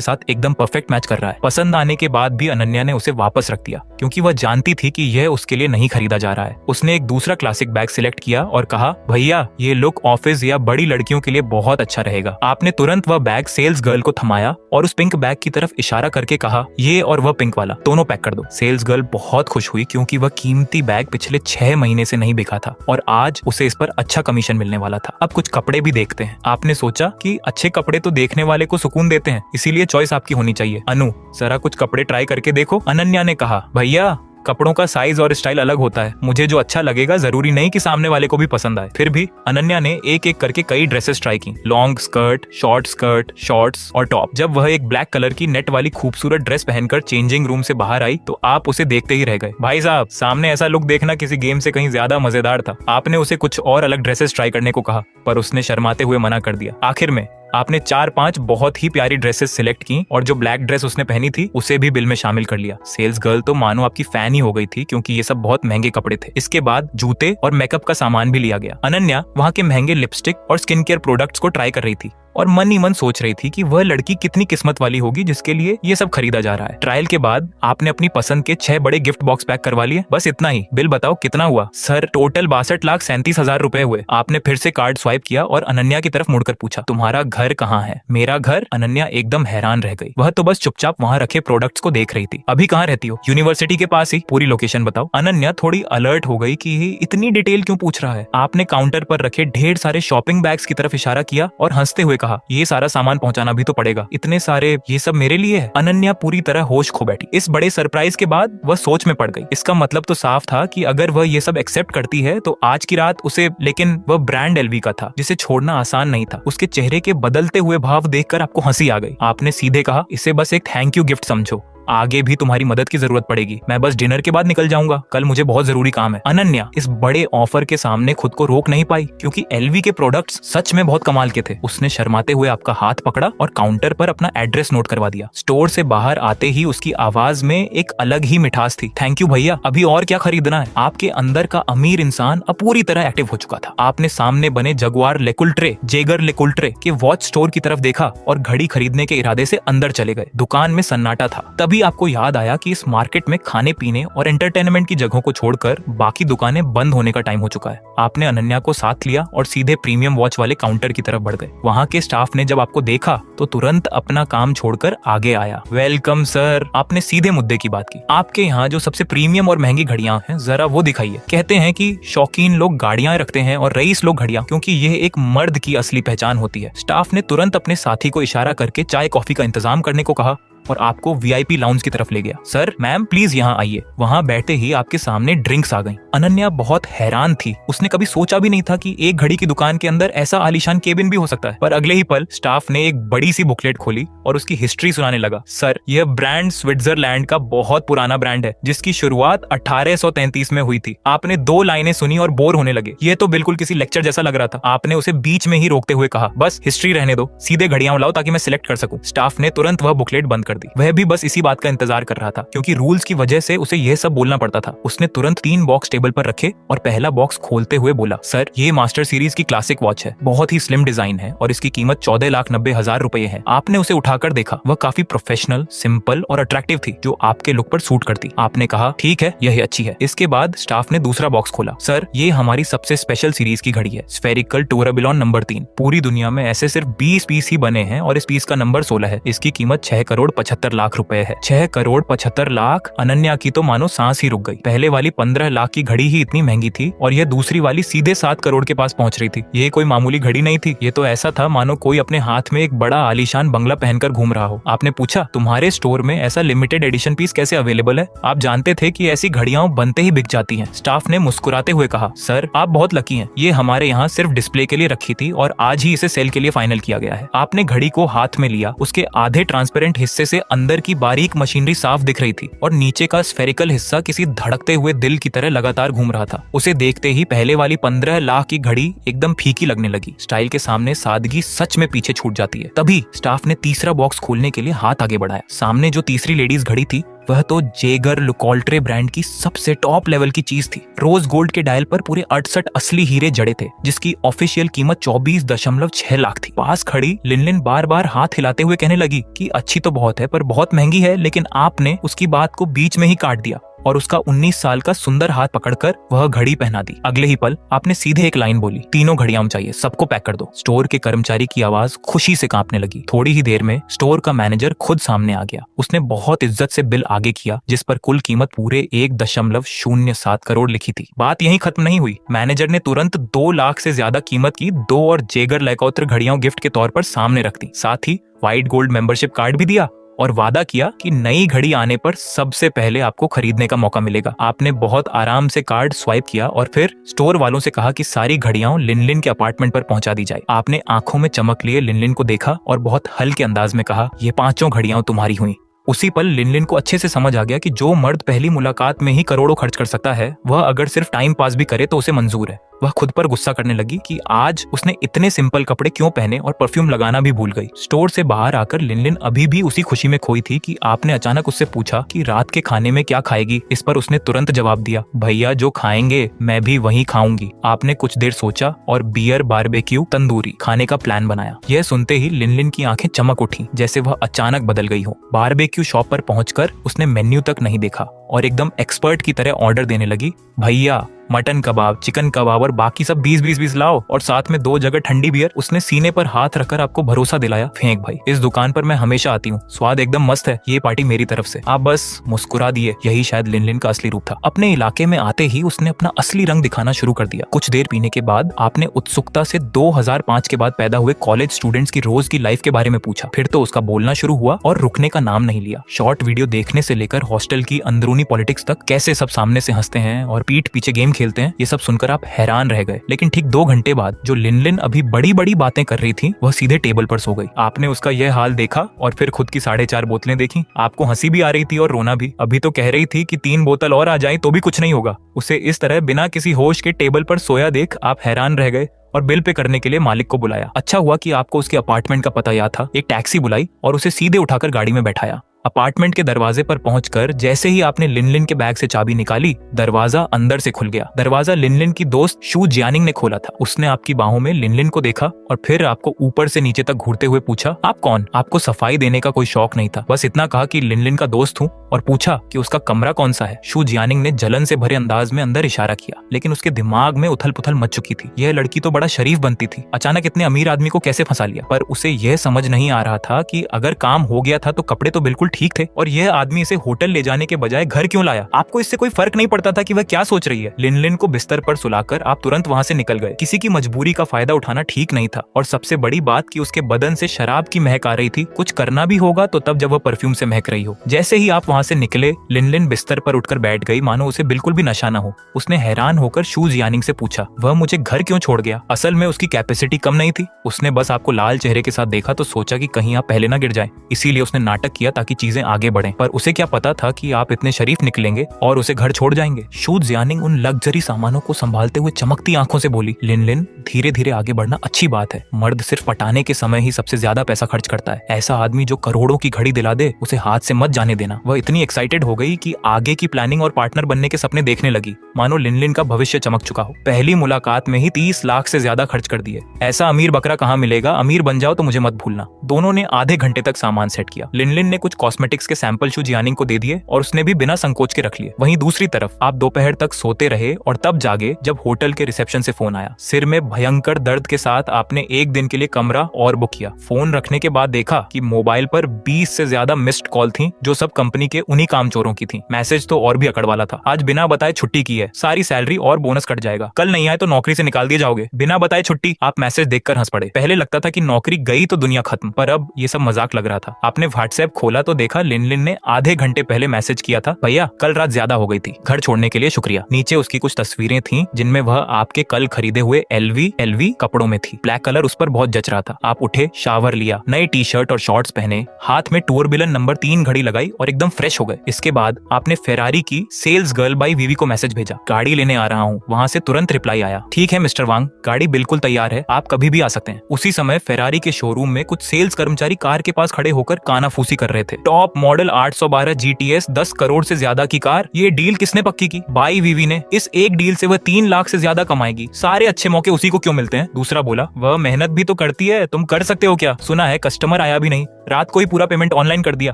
साथ एकदम परफेक्ट मैच कर रहा है। पसंद आने के बाद भी अनन्या ने उसे वापस रख दिया क्योंकि वह जानती थी कि यह उसके लिए नहीं खरीदा जा रहा है। उसने एक दूसरा क्लासिक बैग सिलेक्ट किया और कहा, भैया, ये लुक ऑफिस या बड़ी लड़कियों के लिए बहुत अच्छा रहेगा। आपने तुरंत वह बैग सेल्स गर्ल को थमाया और उस पिंक बैग की तरफ इशारा करके कहा, ये और वह पिंक वाला दोनों पैक कर दो। सेल्स गर्ल बहुत खुश हुई क्योंकि वह कीमती बैग पिछले 6 महीने से नहीं बिका था और आज उसे इस पर अच्छा कमीशन मिलने वाला था। अब कुछ कपड़े भी देखते हैं। आपने सोचा कि अच्छे कपड़े तो देखने वाले को सुकून देते हैं, इसीलिए चॉइस आपकी होनी चाहिए। अनु, जरा कुछ कपड़े ट्राई करके देखो। अनन्या ने कहा, भैया, कपड़ों का साइज और स्टाइल अलग होता है। मुझे जो अच्छा लगेगा जरूरी नहीं कि सामने वाले को भी पसंद आए। फिर भी अनन्या ने एक एक करके कई ड्रेसेस ट्राई की। लॉन्ग स्कर्ट, शॉर्ट, शॉर्ट्स और टॉप। जब वह एक ब्लैक कलर की नेट वाली खूबसूरत ड्रेस पहनकर चेंजिंग रूम से बाहर आई तो आप उसे देखते ही रह गए। भाई साहब, सामने ऐसा लुक देखना किसी गेम से कहीं ज्यादा मजेदार था। आपने उसे कुछ और अलग ड्रेसेस ट्राई करने को कहा पर उसने शर्माते हुए मना कर दिया। आखिर में आपने 4-5 बहुत ही प्यारी ड्रेसेस सिलेक्ट की और जो ब्लैक ड्रेस उसने पहनी थी उसे भी बिल में शामिल कर लिया। सेल्स गर्ल तो मानो आपकी फैन ही हो गई थी क्योंकि ये सब बहुत महंगे कपड़े थे। इसके बाद जूते और मेकअप का सामान भी लिया गया। अनन्या वहाँ के महंगे लिपस्टिक और स्किन केयर प्रोडक्ट्स को ट्राई कर रही थी और मन ही मन सोच रही थी कि वह लड़की कितनी किस्मत वाली होगी जिसके लिए ये सब खरीदा जा रहा है। ट्रायल के बाद आपने अपनी पसंद के 6 बड़े गिफ्ट बॉक्स पैक करवा लिए। बस इतना ही। बिल बताओ कितना हुआ? सर, टोटल 62,37,000 रुपए हुए। आपने फिर से कार्ड स्वाइप किया और अनन्या की तरफ मुड़कर पूछा, तुम्हारा घर कहाँ है? मेरा घर? अनन्या एकदम हैरान रह गई। वह तो बस चुपचाप वहाँ रखे प्रोडक्ट्स को देख रही थी। अभी कहाँ रहती हो? यूनिवर्सिटी के पास ही। पूरी लोकेशन बताओ। अनन्या थोड़ी अलर्ट हो गई कि ये इतनी डिटेल क्यों पूछ रहा है। आपने काउंटर पर रखे ढेर सारे शॉपिंग बैग्स की तरफ इशारा किया और हंसते हुए कहा, ये सारा सामान पहुंचाना भी तो पड़ेगा। इतने सारे, ये सब मेरे लिए है? अनन्या पूरी तरह होश खो बैठी। इस बड़े सरप्राइज के बाद वह सोच में पड़ गई। इसका मतलब तो साफ था कि अगर वह ये सब एक्सेप्ट करती है तो आज की रात उसे, लेकिन वह ब्रांड एलवी का था जिसे छोड़ना आसान नहीं था। उसके चेहरे के बदलते हुए भाव देखकर आपको हंसी आ गई। आपने सीधे कहा, इसे बस एक थैंक यू गिफ्ट समझो, आगे भी तुम्हारी मदद की जरूरत पड़ेगी। मैं बस डिनर के बाद निकल जाऊंगा, कल मुझे बहुत जरूरी काम है। अनन्या इस बड़े ऑफर के सामने खुद को रोक नहीं पाई क्योंकि एलवी के प्रोडक्ट्स सच में बहुत कमाल के थे। उसने शर्माते हुए आपका हाथ पकड़ा और काउंटर पर अपना एड्रेस नोट करवा दिया। स्टोर से बाहर आते ही उसकी आवाज में एक अलग ही मिठास थी। थैंक यू भैया, अभी और क्या खरीदना है? आपके अंदर का अमीर इंसान अब पूरी तरह एक्टिव हो चुका था। आपने सामने बने जेगर लेकुल्ट्रे के वॉच स्टोर की तरफ देखा और घड़ी खरीदने के इरादे से अंदर चले गए। दुकान में सन्नाटा था। तभी आपको याद आया कि इस मार्केट में खाने पीने और एंटरटेनमेंट की जगहों को छोड़कर बाकी दुकानें बंद होने का टाइम हो चुका है। आपने अनन्या को साथ लिया और सीधे प्रीमियम वॉच वाले काउंटर की तरफ बढ़ गए। वहाँ के स्टाफ ने जब आपको देखा तो तुरंत अपना काम छोड़कर आगे आया। Welcome sir. आपने सीधे मुद्दे की बात की। आपके यहाँ जो सबसे प्रीमियम और महंगी घड़ियां हैं, जरा वो दिखाइए। कहते हैं कि शौकीन लोग गाड़ियां रखते हैं और रईस लोग घड़ियां, क्योंकि यह एक मर्द की असली पहचान होती है। स्टाफ ने तुरंत अपने साथी को इशारा करके चाय कॉफी का इंतजाम करने को कहा और आपको वीआईपी लाउंज की तरफ ले गया। सर, मैम, प्लीज यहाँ आइए। वहाँ बैठते ही आपके सामने ड्रिंक्स आ गईं। अनन्या बहुत हैरान थी। उसने कभी सोचा भी नहीं था कि एक घड़ी की दुकान के अंदर ऐसा आलीशान केबिन भी हो सकता है। पर अगले ही पल स्टाफ ने एक बड़ी सी बुकलेट खोली और उसकी हिस्ट्री सुनाने लगा। सर, यह ब्रांड स्विट्जरलैंड का बहुत पुराना ब्रांड है जिसकी शुरुआत 1833 में हुई थी। आपने 2 लाइनें सुनी और बोर होने लगे। यह तो बिल्कुल किसी लेक्चर जैसा लग रहा था। आपने उसे बीच में ही रोकते हुए कहा, बस हिस्ट्री रहने दो, सीधे घड़ियां लाओ ताकि मैं सिलेक्ट कर सकूं। स्टाफ ने तुरंत वह बुकलेट बंद कर दी। वह भी बस इसी बात का इंतजार कर रहा था क्योंकि रूल्स की वजह से उसे यह सब बोलना पड़ता था। उसने तुरंत 3 बॉक्स टेबल पर रखे और पहला बॉक्स खोलते हुए बोला, सर, ये मास्टर सीरीज की क्लासिक वॉच है। बहुत ही स्लिम डिजाइन है और इसकी कीमत 14,90,000 रुपए है। आपने उसे उठाकर देखा। वह काफी प्रोफेशनल, सिंपल और अट्रैक्टिव थी जो आपके लुक पर सूट करती। आपने कहा, ठीक है, यही अच्छी है। इसके बाद स्टाफ ने दूसरा बॉक्स खोला। सर, ये हमारी सबसे स्पेशल सीरीज की घड़ी है, स्फेरिकल टूराबिलॉन नंबर 3। पूरी दुनिया में ऐसे सिर्फ 20 पीस ही बने हैं और इस पीस का नंबर 16 है। इसकी कीमत 6,50,00,000 75 लाख रुपए है। 6 करोड़ 75 लाख। अनन्या की तो मानो सांस ही रुक गई। पहले वाली 15 लाख की घड़ी ही इतनी महंगी थी और यह दूसरी वाली सीधे 7 करोड़ के पास पहुंच रही थी। ये कोई मामूली घड़ी नहीं थी, ये तो ऐसा था मानो कोई अपने हाथ में एक बड़ा आलीशान बंगला पहनकर घूम रहा हो। आपने पूछा, तुम्हारे स्टोर में ऐसा लिमिटेड एडिशन पीस कैसे अवेलेबल है? आप जानते थे कि ऐसी घड़ियां बनते ही बिक जाती हैं। स्टाफ ने मुस्कुराते हुए कहा, सर आप बहुत लकी हैं, ये हमारे यहाँ सिर्फ डिस्प्ले के लिए रखी थी और आज ही इसे सेल के लिए फाइनल किया गया है। आपने घड़ी को हाथ में लिया, उसके आधे ट्रांसपेरेंट हिस्से से अंदर की बारीक मशीनरी साफ दिख रही थी और नीचे का स्फेरिकल हिस्सा किसी धड़कते हुए दिल की तरह लगातार घूम रहा था। उसे देखते ही पहले वाली 15 लाख की घड़ी एकदम फीकी लगने लगी। स्टाइल के सामने सादगी सच में पीछे छूट जाती है। तभी स्टाफ ने तीसरा बॉक्स खोलने के लिए हाथ आगे बढ़ाया। सामने जो तीसरी लेडीज घड़ी थी वह तो जेगर लुकोल्ट्रे ब्रांड की सबसे टॉप लेवल की चीज थी। रोज गोल्ड के डायल पर पूरे 68 असली हीरे जड़े थे, जिसकी ऑफिशियल कीमत 24.6 लाख थी। पास खड़ी लिनलिन बार बार हाथ हिलाते हुए कहने लगी कि अच्छी तो बहुत है पर बहुत महंगी है, लेकिन आपने उसकी बात को बीच में ही काट दिया और उसका 19 साल का सुंदर हाथ पकड़कर वह घड़ी पहना दी। अगले ही पल आपने सीधे एक लाइन बोली, तीनों घड़ियां चाहिए, सबको पैक कर दो। स्टोर के कर्मचारी की आवाज खुशी से कांपने लगी। थोड़ी ही देर में स्टोर का मैनेजर खुद सामने आ गया। उसने बहुत इज्जत से बिल आगे किया, जिस पर कुल कीमत पूरे 1.07 करोड़ लिखी थी। बात यहीं खत्म नहीं हुई। मैनेजर ने तुरंत 2 लाख से ज्यादा कीमत की 2 और जेगर लैकोत्र घड़ियां गिफ्ट के तौर पर सामने रख दी। साथ ही व्हाइट गोल्ड मेंबरशिप कार्ड भी दिया और वादा किया कि नई घड़ी आने पर सबसे पहले आपको खरीदने का मौका मिलेगा। आपने बहुत आराम से कार्ड स्वाइप किया और फिर स्टोर वालों से कहा कि सारी घड़ियां लिनलिन के अपार्टमेंट पर पहुंचा दी जाए। आपने आंखों में चमक लिए लिनलिन को देखा और बहुत हल्के अंदाज में कहा, ये 5 घड़ियां तुम्हारी हुई। उसी पल लिनलिन को अच्छे से समझ आ गया कि जो मर्द पहली मुलाकात में ही करोड़ों खर्च कर सकता है, वह अगर सिर्फ टाइम पास भी करे तो उसे मंजूर है। वह खुद पर गुस्सा करने लगी कि आज उसने इतने सिंपल कपड़े क्यों पहने और परफ्यूम लगाना भी भूल गई। स्टोर से बाहर आकर लिनलिन अभी भी उसी खुशी में खोई थी कि आपने अचानक उससे पूछा कि रात के खाने में क्या खाएगी। इस पर उसने तुरंत जवाब दिया, भैया जो खाएंगे मैं भी वही खाऊंगी। आपने कुछ देर सोचा और बियर बारबेक्यू तंदूरी खाने का प्लान बनाया। यह सुनते ही लिनलिन की आंखें चमक उठी, जैसे वह अचानक बदल गई हो। बारबेक्यू शॉप पर पहुंचकर उसने मेन्यू तक नहीं देखा और एकदम एक्सपर्ट की तरह ऑर्डर देने लगी, भैया मटन कबाब, चिकन कबाब और बाकी सब 20-20 लाओ और साथ में 2 जगह ठंडी बियर। उसने सीने पर हाथ रखकर आपको भरोसा दिलाया, फेंक भाई, इस दुकान पर मैं हमेशा आती हूँ, स्वाद एकदम मस्त है, ये पार्टी मेरी तरफ से। आप बस मुस्कुरा दिए। यही शायद लिनलिन का असली रूप था। अपने इलाके में आते ही उसने अपना असली रंग दिखाना शुरू कर दिया। कुछ देर पीने के बाद आपने उत्सुकता से 2005 के बाद पैदा हुए कॉलेज स्टूडेंट्स की रोज की लाइफ के बारे में पूछा। फिर तो उसका बोलना शुरू हुआ और रुकने का नाम नहीं लिया। शॉर्ट वीडियो देखने से लेकर हॉस्टल की अंदरूनी पॉलिटिक्स तक, कैसे सब सामने से हंसते हैं और पीठ पीछे गेम खेलते हैं, ये सब सुनकर आप हैरान रह गए। लेकिन ठीक 2 घंटे बाद जो लिनलिन अभी बड़ी बड़ी बातें कर रही थी, वह सीधे टेबल पर सो गई। आपने उसका यह हाल देखा और फिर खुद की 4.5 बोतलें देखी। आपको हंसी भी आ रही थी और रोना भी। अभी तो कह रही थी कि 3 बोतल और आ जाए तो भी कुछ नहीं होगा। उसे इस तरह बिना किसी होश के टेबल पर सोया देख आप हैरान रह गए और बिल पे करने के लिए मालिक को बुलाया। अच्छा हुआ कि आपको उसके अपार्टमेंट का पता याद था। एक टैक्सी बुलाई और उसे सीधे उठाकर गाड़ी में बैठाया। अपार्टमेंट के दरवाजे पर पहुंचकर जैसे ही आपने लिनलिन के बैग से चाबी निकाली, दरवाजा अंदर से खुल गया। दरवाजा लिनलिन की दोस्त शू जियानिंग ने खोला था। उसने आपकी बाहों में लिनलिन को देखा और फिर आपको ऊपर से नीचे तक घूरते हुए पूछा, आप कौन? आपको सफाई देने का कोई शौक नहीं था, बस इतना कहा कि लिनलिन का दोस्त हूँ और पूछा कि उसका कमरा कौन सा है। शू जियानिंग ने जलन से भरे अंदाज में अंदर इशारा किया, लेकिन उसके दिमाग में उथल पुथल मच चुकी थी। यह लड़की तो बड़ा शरीफ बनती थी, अचानक इतने अमीर आदमी को कैसे फंसा लिया? पर उसे यह समझ नहीं आ रहा था कि अगर काम हो गया था तो कपड़े तो बिल्कुल ठीक थे और यह आदमी इसे होटल ले जाने के बजाय घर क्यों लाया? आपको इससे कोई फर्क नहीं पड़ता था कि वह क्या सोच रही है। लिनलिन को बिस्तर पर सुलाकर आप तुरंत वहां से निकल गए। किसी की मजबूरी का फायदा उठाना ठीक नहीं था और सबसे बड़ी बात कि उसके बदन से शराब की महक आ रही थी। कुछ करना भी होगा तो तब जब वह परफ्यूम से महक रही हो। जैसे ही आप वहां से निकले, लिनलिन बिस्तर पर उठकर बैठ गई मानो उसे बिल्कुल भी नशा न हो। उसने हैरान होकर शू जियानिंग से पूछा, वह मुझे घर क्यों छोड़ गया? असल में उसकी कैपेसिटी कम नहीं थी। उसने बस आपको लाल चेहरे के साथ देखा तो सोचा कि कहीं आप पहले ना गिर जाएं, इसीलिए उसने नाटक किया ताकि चीजें आगे बढ़ें। पर उसे क्या पता था कि आप इतने शरीफ निकलेंगे और उसे घर छोड़ जाएंगे। शू जियानिंग उन लग्जरी सामानों को संभालते हुए चमकती आंखों से बोली, लिनलिन धीरे धीरे आगे बढ़ना अच्छी बात है। मर्द सिर्फ पटाने के समय ही सबसे ज्यादा पैसा खर्च करता है। ऐसा आदमी जो करोड़ों की घड़ी दिला दे, उसे हाथ से मत जाने देना। वह इतनी एक्साइटेड हो गई कि आगे की प्लानिंग और पार्टनर बनने के सपने देखने लगी, मानो लिनलिन का भविष्य चमक चुका हो। पहली मुलाकात में ही 30 लाख से ज्यादा खर्च कर दिए। ऐसा अमीर बकरा कहाँ मिलेगा? अमीर बन जाओ तो मुझे मत भूलना। दोनों ने आधे घंटे तक सामान सेट किया। लिनलिन ने कुछ कॉस्मेटिक्स के सैंपल शूज यानिंग को दे दिए और उसने भी बिना संकोच के रख लिए। वहीं दूसरी तरफ आप दोपहर तक सोते रहे और तब जागे जब होटल के रिसेप्शन से फोन आया। सिर में भयंकर दर्द के साथ आपने एक दिन के लिए कमरा और बुक किया। फोन रखने के बाद देखा कि मोबाइल पर 20 से ज्यादा मिस्ड कॉल थी, जो सब कंपनी के उन्हीं कामचोरों की थी। मैसेज तो और भी अकड़ वाला था। आज बिना बताए छुट्टी की है, सारी सैलरी और बोनस कट जाएगा, कल नहीं आए तो नौकरी से निकाल दिए जाओगे, बिना बताए छुट्टी। आप मैसेज देखकर हंस पड़े। पहले लगता था कि नौकरी गई तो दुनिया खत्म, पर अब ये सब मजाक लग रहा था। आपने व्हाट्सएप खोला तो देखा लिनलिन ने आधे घंटे पहले मैसेज किया था, भैया कल रात ज्यादा हो गई थी, घर छोड़ने के लिए शुक्रिया। नीचे उसकी कुछ तस्वीरें थी जिनमें वह आपके कल खरीदे हुए एलवी कपड़ों में थी। ब्लैक कलर उस पर बहुत जच रहा था। आप उठे, शावर लिया, नए टी शर्ट और शॉर्ट्स पहने, हाथ में टूरबिलन नंबर 3 घड़ी लगाई और एकदम फ्रेश हो गए। इसके बाद आपने फेरारी की सेल्स गर्ल बाई वीवी को मैसेज भेजा, गाड़ी लेने आ रहा हूँ। वहां से तुरंत रिप्लाई आया, ठीक है मिस्टर वांग, गाड़ी बिल्कुल तैयार है, आप कभी भी आ सकते हैं। उसी समय फेरारी के शोरूम में कुछ सेल्स कर्मचारी कार के पास खड़े होकर कानाफूसी कर रहे थे। टॉप मॉडल 812 GTS 10 करोड़ से ज्यादा की कार, ये डील किसने पक्की की? बाई वीवी ने। इस एक डील से वह 3 लाख से ज्यादा कमाएगी। सारे अच्छे मौके उसी को क्यों मिलते हैं? दूसरा बोला, वह मेहनत भी तो करती है, तुम कर सकते हो क्या? सुना है कस्टमर आया भी नहीं, रात को ही पूरा पेमेंट ऑनलाइन कर दिया।